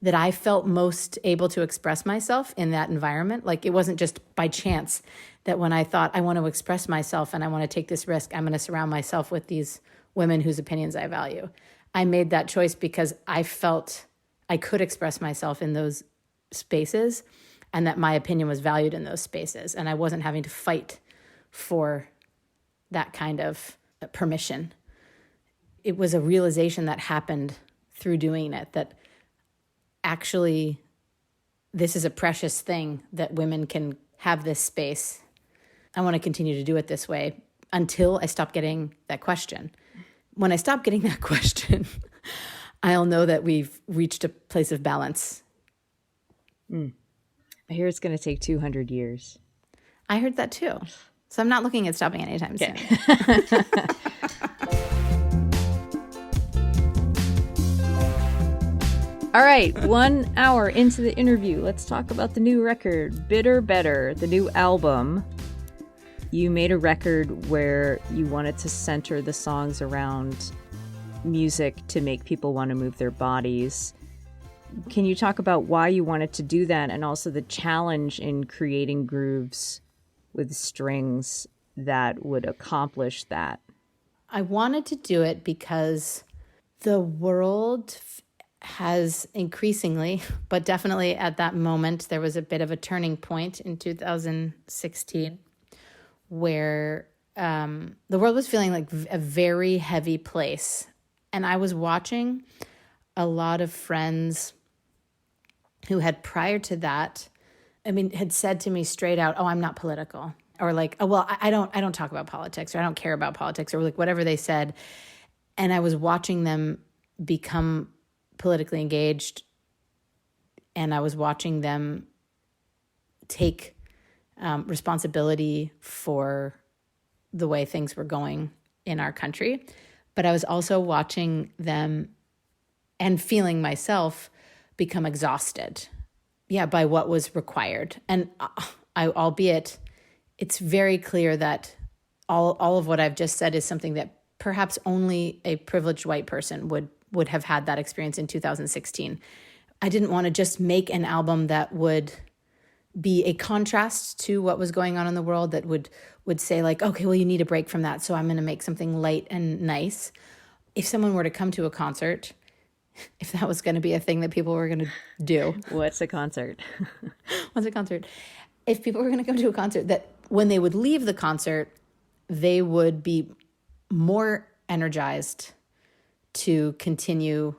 that I felt most able to express myself in that environment. Like, it wasn't just by chance that when I thought I want to express myself and I want to take this risk, I'm going to surround myself with these women whose opinions I value. I made that choice because I felt I could express myself in those spaces, and that my opinion was valued in those spaces, and I wasn't having to fight for that kind of permission. It was a realization that happened through doing it, that actually this is a precious thing, that women can have this space. I want to continue to do it this way until I stop getting that question. When I stop getting that question, I'll know that we've reached a place of balance. I hear it's going to take 200 years. I heard that too. So I'm not looking at stopping anytime soon. All right, 1 hour into the interview, let's talk about the new record, Bitter Better, the new album. You made a record where you wanted to center the songs around music to make people want to move their bodies. Can you talk about why you wanted to do that, and also the challenge in creating grooves with strings that would accomplish that? I wanted to do it because the world has increasingly, but definitely at that moment, there was a bit of a turning point in 2016 where the world was feeling like a very heavy place. And I was watching a lot of friends who had prior to that, had said to me straight out, oh, I'm not political. Or like, oh, well, I don't talk about politics, or I don't care about politics, or like whatever they said. And I was watching them become politically engaged, and I was watching them take responsibility for the way things were going in our country. But I was also watching them and feeling myself become exhausted, by what was required. And albeit it's very clear that all of what I've just said is something that perhaps only a privileged white person would have had that experience in 2016. I didn't want to just make an album that would be a contrast to what was going on in the world, that would say like, okay, well, you need a break from that, so I'm going to make something light and nice. If someone were to come to a concert, if that was going to be a thing that people were going to do. What's a concert? What's a concert? if people were going to come to a concert, that when they would leave the concert, they would be more energized to continue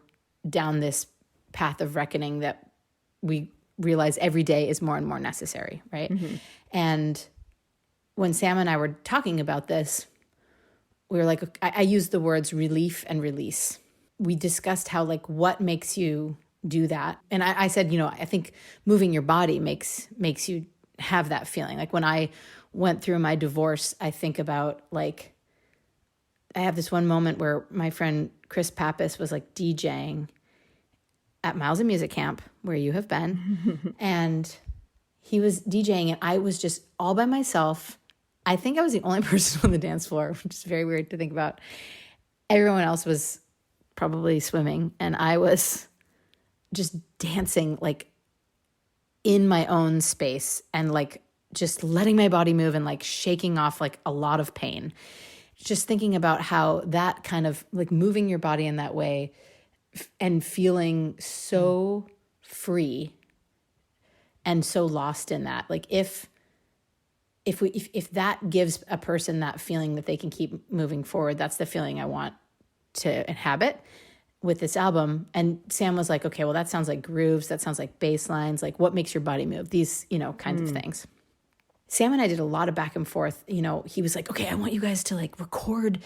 down this path of reckoning that we realize every day is more and more necessary, right? Mm-hmm. And when Sam and I were talking about this, we were like, I used the words relief and release. We discussed how, like, what makes you do that. And I said, I think moving your body makes you have that feeling. Like when I went through my divorce, I think about, like, I have this one moment where my friend Chris Pappas was like DJing at Miles and Music Camp, where you have been. And he was DJing and I was just all by myself. I think I was the only person on the dance floor, which is very weird to think about. Everyone else was probably swimming, and I was just dancing, like, in my own space and, like, just letting my body move and, like, shaking off, like, a lot of pain. Just thinking about how that kind of, like, moving your body in that way and feeling so free and so lost in that. Like, if that gives a person that feeling that they can keep moving forward, that's the feeling I want to inhabit with this album. And Sam was like, okay, well, that sounds like grooves. That sounds like bass lines. Like, what makes your body move? These, kinds of things. Sam and I did a lot of back and forth. He was like, okay, I want you guys to, like, record.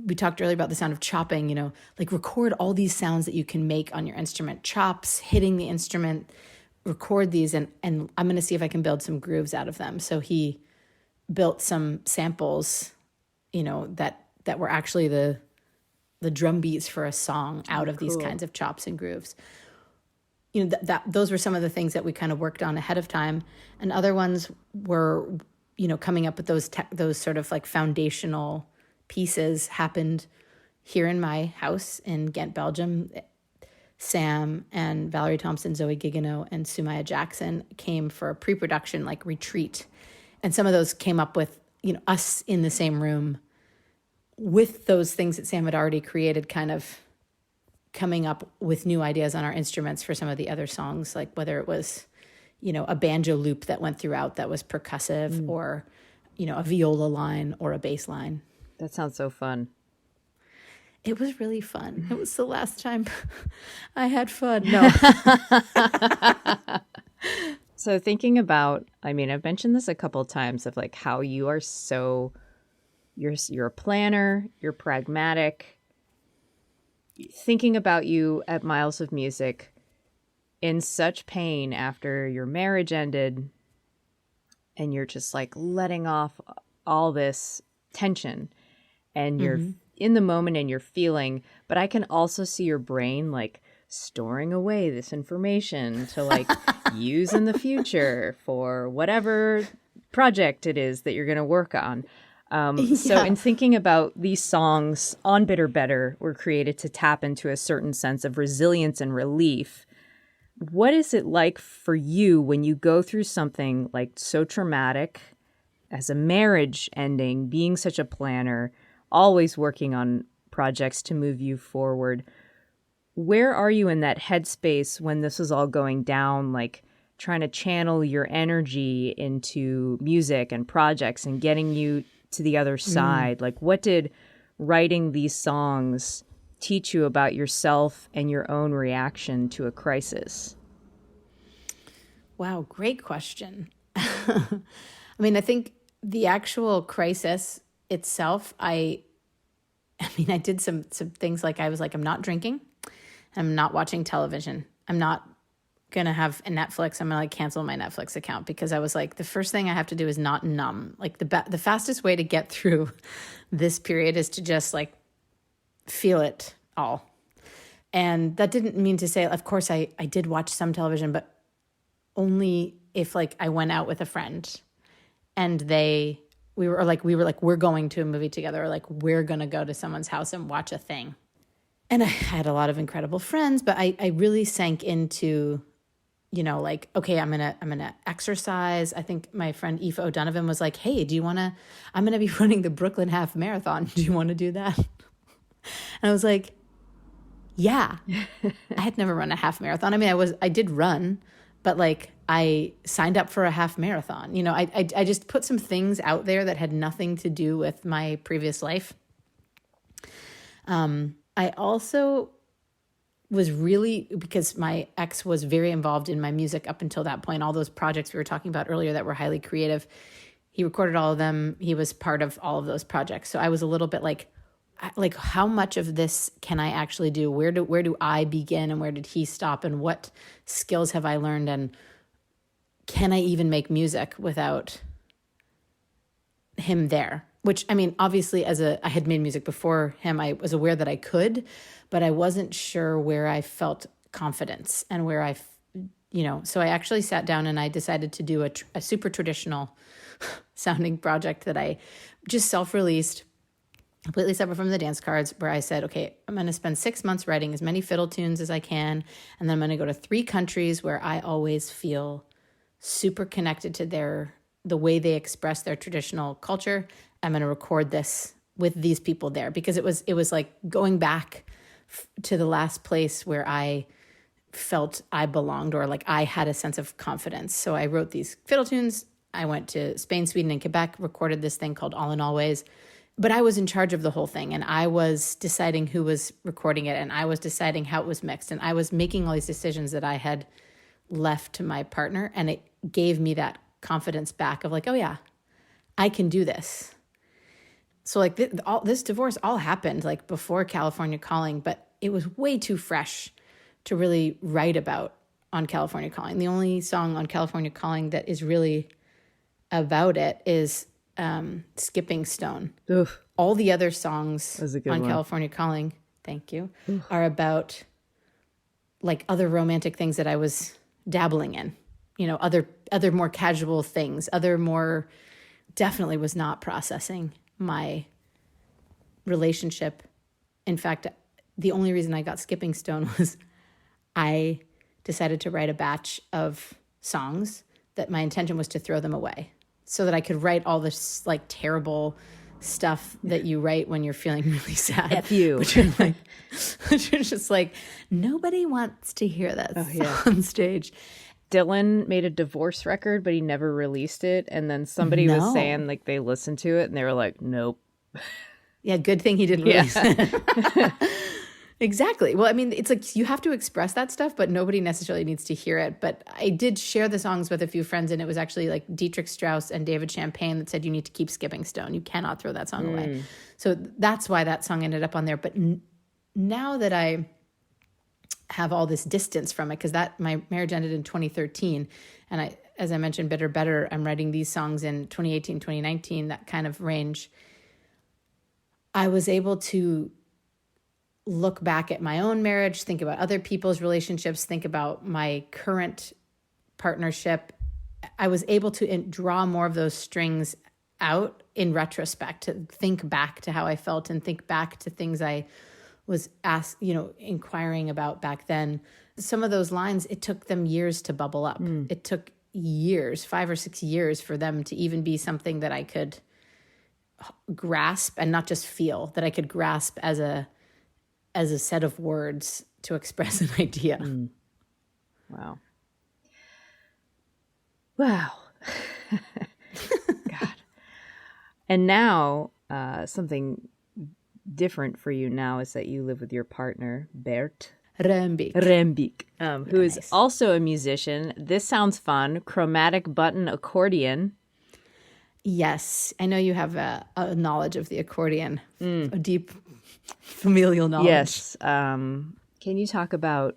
We talked earlier about the sound of chopping, like, record all these sounds that you can make on your instrument, chops, hitting the instrument, record these. And I'm going to see if I can build some grooves out of them. So he built some samples, that were actually the drum beats for a song out of these kinds of chops and grooves. Those were some of the things that we kind of worked on ahead of time, and other ones were, coming up with those sort of, like, foundational pieces happened here in my house in Ghent, Belgium. Sam and Valerie Thompson, Zoe Gigano, and Sumaya Jackson came for a pre-production, like, retreat. And some of those came up with, us in the same room with those things that Sam had already created, kind of coming up with new ideas on our instruments for some of the other songs, like whether it was, a banjo loop that went throughout that was percussive, or, a viola line or a bass line. That sounds so fun. It was really fun. It was the last time I had fun. No. So thinking about, I've mentioned this a couple of times, of, like, how you are you're a planner, you're pragmatic. Thinking about you at Miles of Music in such pain after your marriage ended, and you're just, like, letting off all this tension, and you're in the moment and you're feeling, but I can also see your brain, like, storing away this information to, like, use in the future for whatever project it is that you're going to work on. So in thinking about these songs, On Bitter Better were created to tap into a certain sense of resilience and relief. What is it like for you when you go through something, like, so traumatic as a marriage ending, being such a planner, always working on projects to move you forward? Where are you in that headspace when this is all going down, like, trying to channel your energy into music and projects and getting you to the other side? Like, what did writing these songs teach you about yourself and your own reaction to a crisis? Wow, great question. I think the actual crisis itself, I did some things, like, I was like, I'm not drinking. I'm not watching television. I'm not going to have a Netflix. I'm going to, like, cancel my Netflix account, because I was like, the first thing I have to do is not numb. Like, the fastest way to get through this period is to just, like, feel it all. And that didn't mean to say, of course, I did watch some television, but only if, like, I went out with a friend and we were like, we're going to a movie together, or, like, we're going to go to someone's house and watch a thing. And I had a lot of incredible friends, but I really sank into, like, okay, I'm gonna exercise. I think my friend Aoife O'Donovan was like, hey, I'm gonna be running the Brooklyn Half Marathon. Do you want to do that? And I was like, yeah. I had never run a half marathon. I did run, but like I signed up for a half marathon. You know, I just put some things out there that had nothing to do with my previous life. I also was really, because my ex was very involved in my music up until that point, all those projects we were talking about earlier that were highly creative, he recorded all of them. He was part of all of those projects. So I was a little bit like how much of this can I actually do? Where do I begin and where did he stop? And what skills have I learned? And can I even make music without him there? Which, I mean, obviously I had made music before him. I was aware that I could, but I wasn't sure where I felt confidence and where so I actually sat down and I decided to do a super traditional sounding project that I just self-released, completely separate from the dance cards, where I said, okay, I'm going to spend 6 months writing as many fiddle tunes as I can. And then I'm going to go to 3 countries where I always feel super connected to the way they express their traditional culture. I'm going to record this with these people there, because it was like going back to the last place where I felt I belonged, or like I had a sense of confidence. So I wrote these fiddle tunes. I went to Spain, Sweden, and Quebec, recorded this thing called All in Always. But I was in charge of the whole thing, and I was deciding who was recording it, and I was deciding how it was mixed, and I was making all these decisions that I had left to my partner, and it gave me that confidence back of like, oh yeah, I can do this. So like this divorce all happened like before California Calling, but it was way too fresh to really write about on California Calling. The only song on California Calling that is really about it is Skipping Stone. Oof. All the other songs on one. California Calling, thank you, are about like other romantic things that I was dabbling in, you know, other more casual things, definitely was not processing my relationship. In fact, the only reason I got Skipping Stone was I decided to write a batch of songs that my intention was to throw them away, so that I could write all this like terrible stuff that you write when you're feeling really sad. F you. Which are just like, nobody wants to hear that on stage. Dylan made a divorce record, but he never released it. And then somebody was saying like they listened to it and they were like, nope. Yeah, good thing he didn't release it. Exactly. Well, I mean, it's like you have to express that stuff, but nobody necessarily needs to hear it. But I did share the songs with a few friends, and it was actually like Dietrich Strauss and David Champagne that said, you need to keep Skipping Stone. You cannot throw that song away. So that's why that song ended up on there. But now that I have all this distance from it, because my marriage ended in 2013, and as I mentioned, Better, I'm writing these songs in 2018, 2019, that kind of range. I was able to look back at my own marriage, think about other people's relationships, think about my current partnership. I was able to draw more of those strings out in retrospect, to think back to how I felt and think back to things I was inquiring about back then. Some of those lines, it took them years to bubble up. It took years, 5 or 6 years, for them to even be something that I could grasp and not just feel, that I could grasp as a set of words to express an idea. Wow. God. And now, something different for you now is that you live with your partner, Bert Rembik, who is also a musician. This sounds fun. Chromatic button accordion. Yes, I know you have a knowledge of the accordion, a deep familial knowledge. Yes. Can you talk about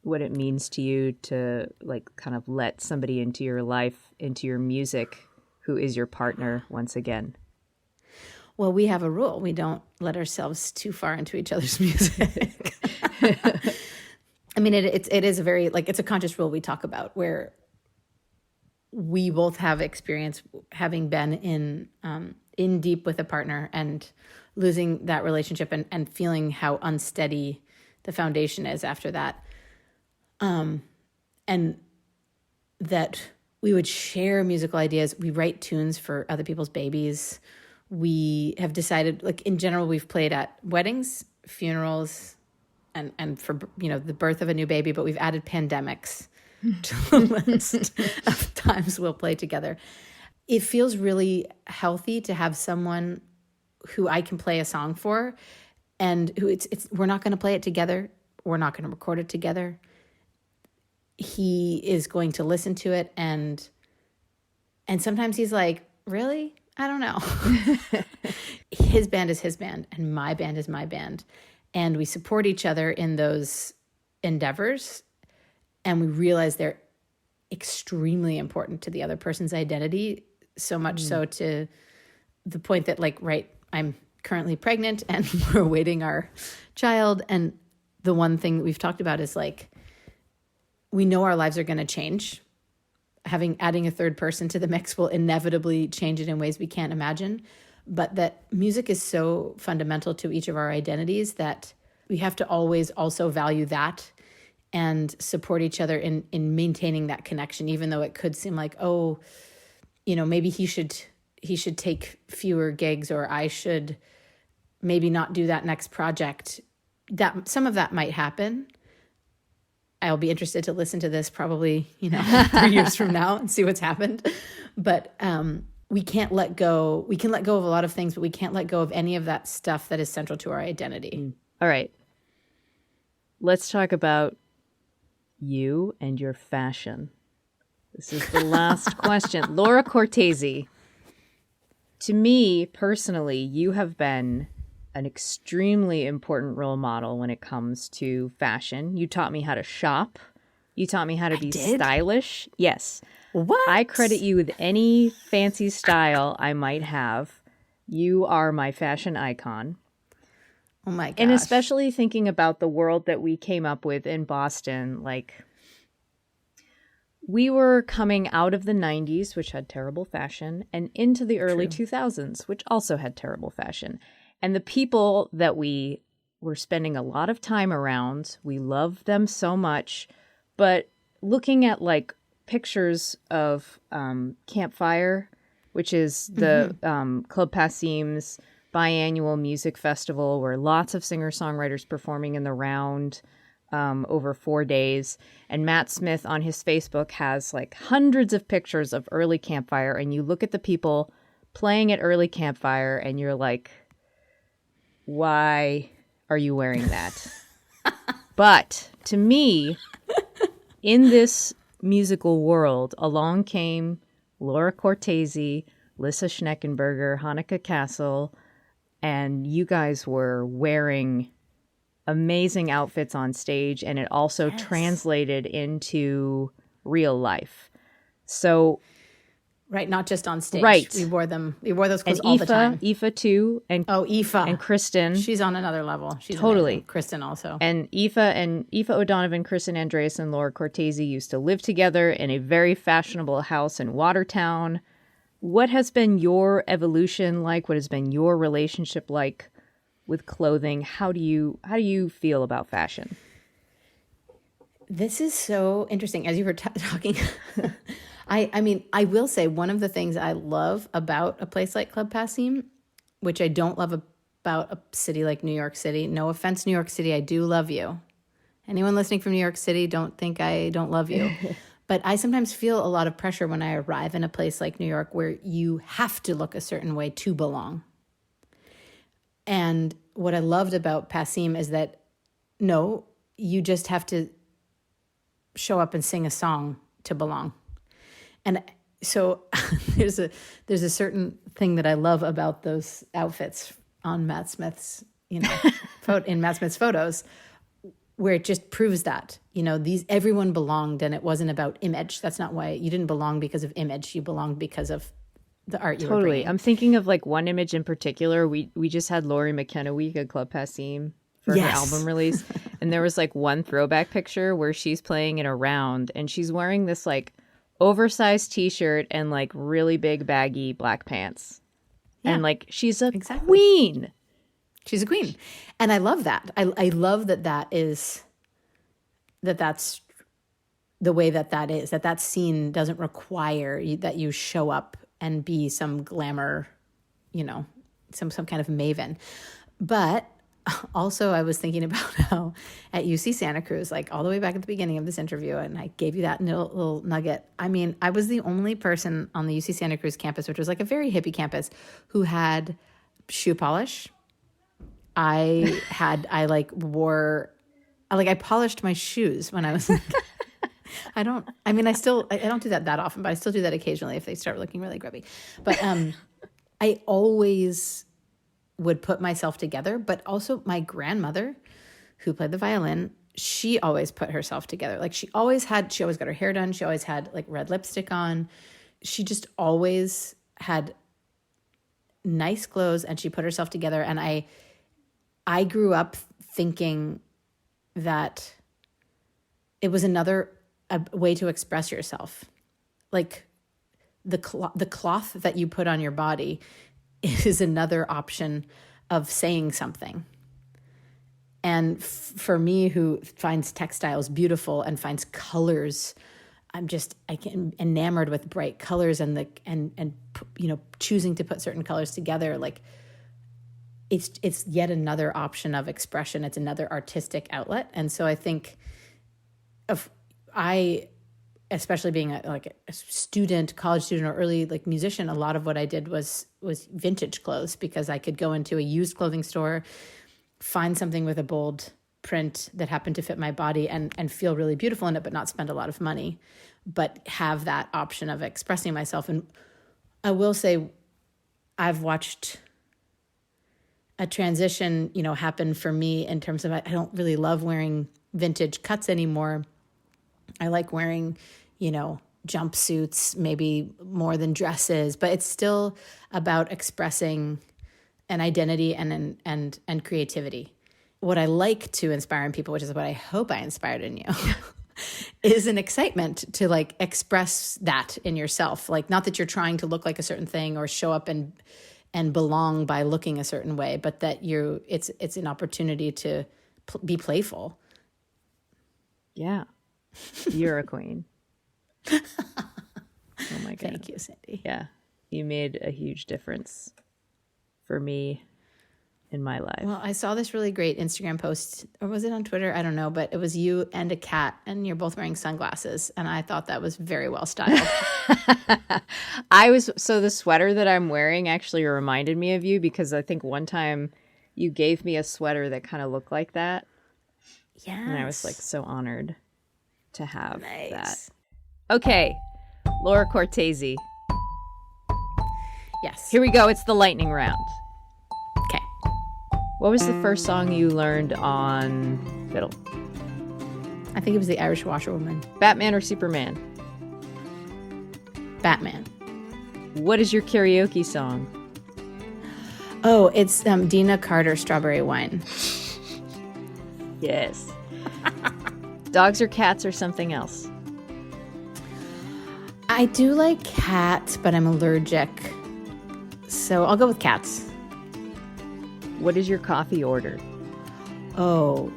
what it means to you to like kind of let somebody into your life, into your music, who is your partner once again? Well, we have a rule. We don't let ourselves too far into each other's music. I mean, it is a very, like, it's a conscious rule we talk about, where we both have experience having been in deep with a partner and losing that relationship and feeling how unsteady the foundation is after that. And that we would share musical ideas. We write tunes for other people's babies. We have decided, like, in general, we've played at weddings, funerals, and for, the birth of a new baby, but we've added pandemics to the list of times we'll play together. It feels really healthy to have someone who I can play a song for, and who we're not going to play it together. We're not going to record it together. He is going to listen to it, and sometimes he's like, really? I don't know. His band is his band, and my band is my band. And we support each other in those endeavors, and we realize they're extremely important to the other person's identity, so much so to the point that, like, right, I'm currently pregnant and we're awaiting our child. And the one thing that we've talked about is, like, we know our lives are going to change. Adding a third person to the mix will inevitably change it in ways we can't imagine. But that music is so fundamental to each of our identities that we have to always also value that and support each other in maintaining that connection, even though it could seem like, oh, maybe he should take fewer gigs, or I should maybe not do that next project. That some of that might happen. I'll be interested to listen to this probably, 3 years from now and see what's happened. But we can't let go. We can let go of a lot of things, but we can't let go of any of that stuff that is central to our identity. All right. Let's talk about you and your fashion. This is the last question. Laura Cortese, to me personally, you have been an extremely important role model when it comes to fashion. You taught me how to shop. You taught me how to be stylish. Yes. What? I credit you with any fancy style I might have. You are my fashion icon. Oh my gosh. And especially thinking about the world that we came up with in Boston, like, we were coming out of the 90s, which had terrible fashion, and into the early 2000s, which also had terrible fashion. And the people that we were spending a lot of time around, we loved them so much. But looking at, like, pictures of Campfire, which is the Club Passim's biannual music festival where lots of singer-songwriters performing in the round over 4 days. And Matt Smith on his Facebook has, like, hundreds of pictures of early Campfire. And you look at the people playing at early Campfire and you're like, why are you wearing that? But to me, in this musical world, along came Laura Cortese, Lissa Schneckenberger, Hanukkah Castle, and you guys were wearing amazing outfits on stage, and it also translated into real life. So, right, not just on stage. Right. We wore those clothes and all the time. Aoife too, and Aoife. and Kristen. She's on another level. She's Totally. amazing. Kristen also. And Aoife O'Donovan, Kristen Andreas, and Laura Cortese used to live together in a very fashionable house in Watertown. What has been your evolution like? What has been your relationship like with clothing? How do you feel about fashion? This is so interesting. As you were talking, I mean, I will say one of the things I love about a place like Club Passim, which I don't love about a city like New York City. No offense, New York City, I do love you. Anyone listening from New York City, don't think I don't love you. But I sometimes feel a lot of pressure when I arrive in a place like New York where you have to look a certain way to belong. And what I loved about Passim is that, no, you just have to show up and sing a song to belong. And so there's a certain thing that I love about those outfits on Matt Smith's, in Matt Smith's photos, where it just proves that, everyone belonged, and it wasn't about image. That's not why you didn't belong because of image. You belonged because of the art you were bringing. I'm thinking of, like, one image in particular. We just had Laurie McKenna week at Club Passim for her album release. And there was, like, one throwback picture where she's playing in a round and she's wearing this, like, oversized t-shirt and, like, really big baggy black pants. Yeah. And, like, she's a queen. She's a queen. And I love that. I love that's the way that is, that scene doesn't require that you show up and be some glamour, some kind of maven. But also, I was thinking about how at UC Santa Cruz, like all the way back at the beginning of this interview, and I gave you that little nugget. I mean, I was the only person on the UC Santa Cruz campus, which was like a very hippie campus, who had shoe polish. I polished my shoes when I was like, I don't do that often, but I still do that occasionally if they start looking really grubby. But I always would put myself together, but also my grandmother, who played the violin, she always put herself together. Like she always got her hair done. She always had like red lipstick on. She just always had nice clothes, and she put herself together. And I grew up thinking that it was a way to express yourself. Like the cloth that you put on your body is another option of saying something. And for me, who finds textiles beautiful and finds colors, I get enamored with bright colors and choosing to put certain colors together. Like it's yet another option of expression. It's another artistic outlet. And so I think especially being a student, college student, or early like musician, a lot of what I did was vintage clothes, because I could go into a used clothing store, find something with a bold print that happened to fit my body and feel really beautiful in it, but not spend a lot of money, but have that option of expressing myself. And I will say, I've watched a transition, happen for me in terms of I don't really love wearing vintage cuts anymore. I like wearing, jumpsuits, maybe more than dresses, but it's still about expressing an identity and creativity. What I like to inspire in people, which is what I hope I inspired in you, is an excitement to like express that in yourself. Like, not that you're trying to look like a certain thing or show up and belong by looking a certain way, but that it's an opportunity to be playful. Yeah. You're a queen. Oh my God. Thank you, Cindy. Yeah. You made a huge difference for me in my life. Well, I saw this really great Instagram post, or was it on Twitter? I don't know, but it was you and a cat, and you're both wearing sunglasses. And I thought that was very well styled. So the sweater that I'm wearing actually reminded me of you, because I think one time you gave me a sweater that kind of looked like that. Yeah. And I was like so honored to have Nice. that. Okay. Laura Cortese. Yes. Here we go. It's the lightning round. Okay. What was the first song you learned on fiddle? I think it was the Irish Washerwoman. Batman or Superman? Batman. What is your karaoke song? Oh, it's Dina Carter, Strawberry Wine. Yes. Dogs or cats or something else? I do like cats, but I'm allergic. So I'll go with cats. What is your coffee order? Oh,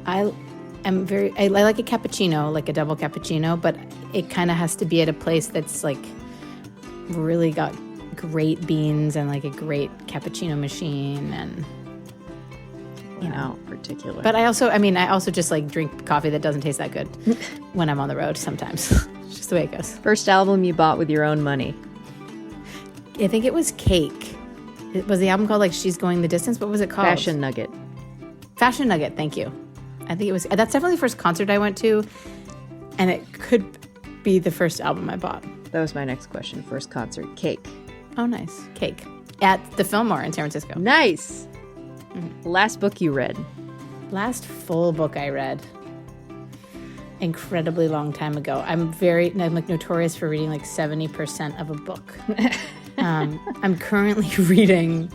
I like a cappuccino, like a double cappuccino, but it kind of has to be at a place that's like really got great beans and like a great cappuccino machine and particular. But I also just like drink coffee that doesn't taste that good when I'm on the road sometimes. It's just the way it goes. First album you bought with your own money? I think it was Cake. Was the album called like She's Going the Distance? What was it called? Fashion Nugget. Fashion Nugget, thank you. I think it was, that's definitely the first concert I went to, and it could be the first album I bought. That was my next question. First concert. Cake. Oh, nice. Cake. At the Fillmore in San Francisco. Nice. Last book you read? Last full book I read. Incredibly long time ago. I'm like notorious for reading like 70% of a book. I'm currently reading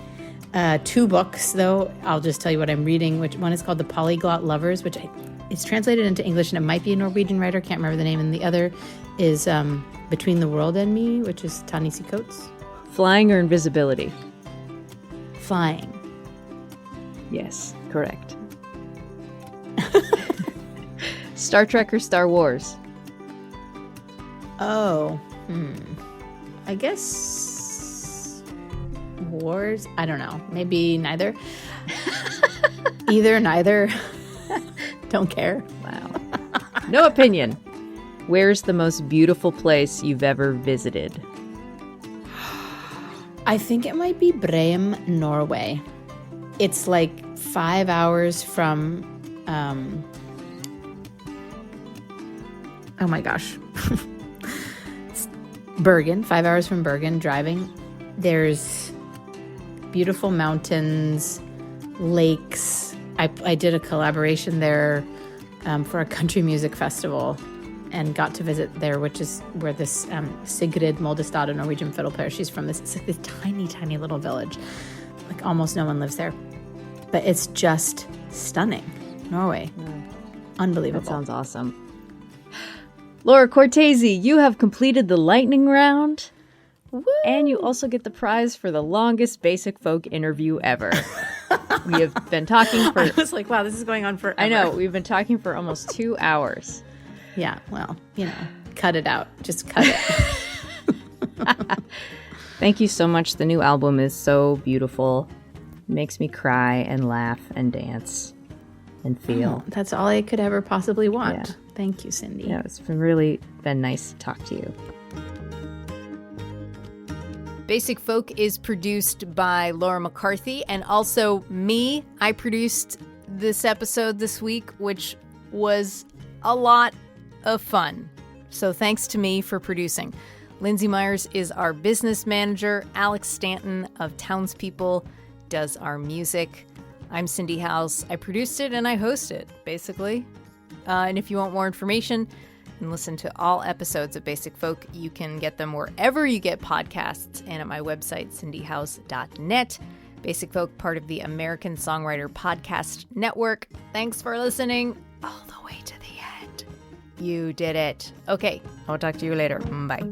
2 books, though. I'll just tell you what I'm reading. Which one is called The Polyglot Lovers, which it's translated into English, and it might be a Norwegian writer. Can't remember the name. And the other is Between the World and Me, which is Ta-Nehisi Coates. Flying or invisibility? Flying. Yes, correct. Star Trek or Star Wars? Oh, I guess Wars. I don't know. Maybe neither. Either, neither. Don't care. Wow. No opinion. Where's the most beautiful place you've ever visited? I think it might be Breim, Norway. It's like 5 hours from, oh my gosh. It's Bergen, 5 hours from Bergen driving. There's beautiful mountains, lakes. I did a collaboration there for a country music festival and got to visit there, which is where this Sigrid Moldestad, a Norwegian fiddle player, she's from this tiny, tiny little village. Like almost no one lives there. But it's just stunning. Norway. Unbelievable. That sounds awesome. Laura Cortese, you have completed the lightning round. Woo! And you also get the prize for the longest Basic Folk interview ever. We have been talking for... I was like, wow, this is going on forever. I know. We've been talking for almost 2 hours. Yeah, well, cut it out. Just cut it. Thank you so much. The new album is so beautiful. It makes me cry and laugh and dance and feel. Oh, that's all I could ever possibly want. Yeah. Thank you, Cindy. Yeah, it's really been nice to talk to you. Basic Folk is produced by Laura McCarthy and also me. I produced this episode this week, which was a lot of fun. So thanks to me for producing. Lindsay Myers is our business manager. Alex Stanton of Townspeople does our music. I'm Cindy House. I produced it and I host it, basically. And if you want more information and listen to all episodes of Basic Folk, you can get them wherever you get podcasts and at my website, cindyhouse.net. Basic Folk, part of the American Songwriter Podcast Network. Thanks for listening all the way to the end. You did it. Okay, I'll talk to you later. Bye.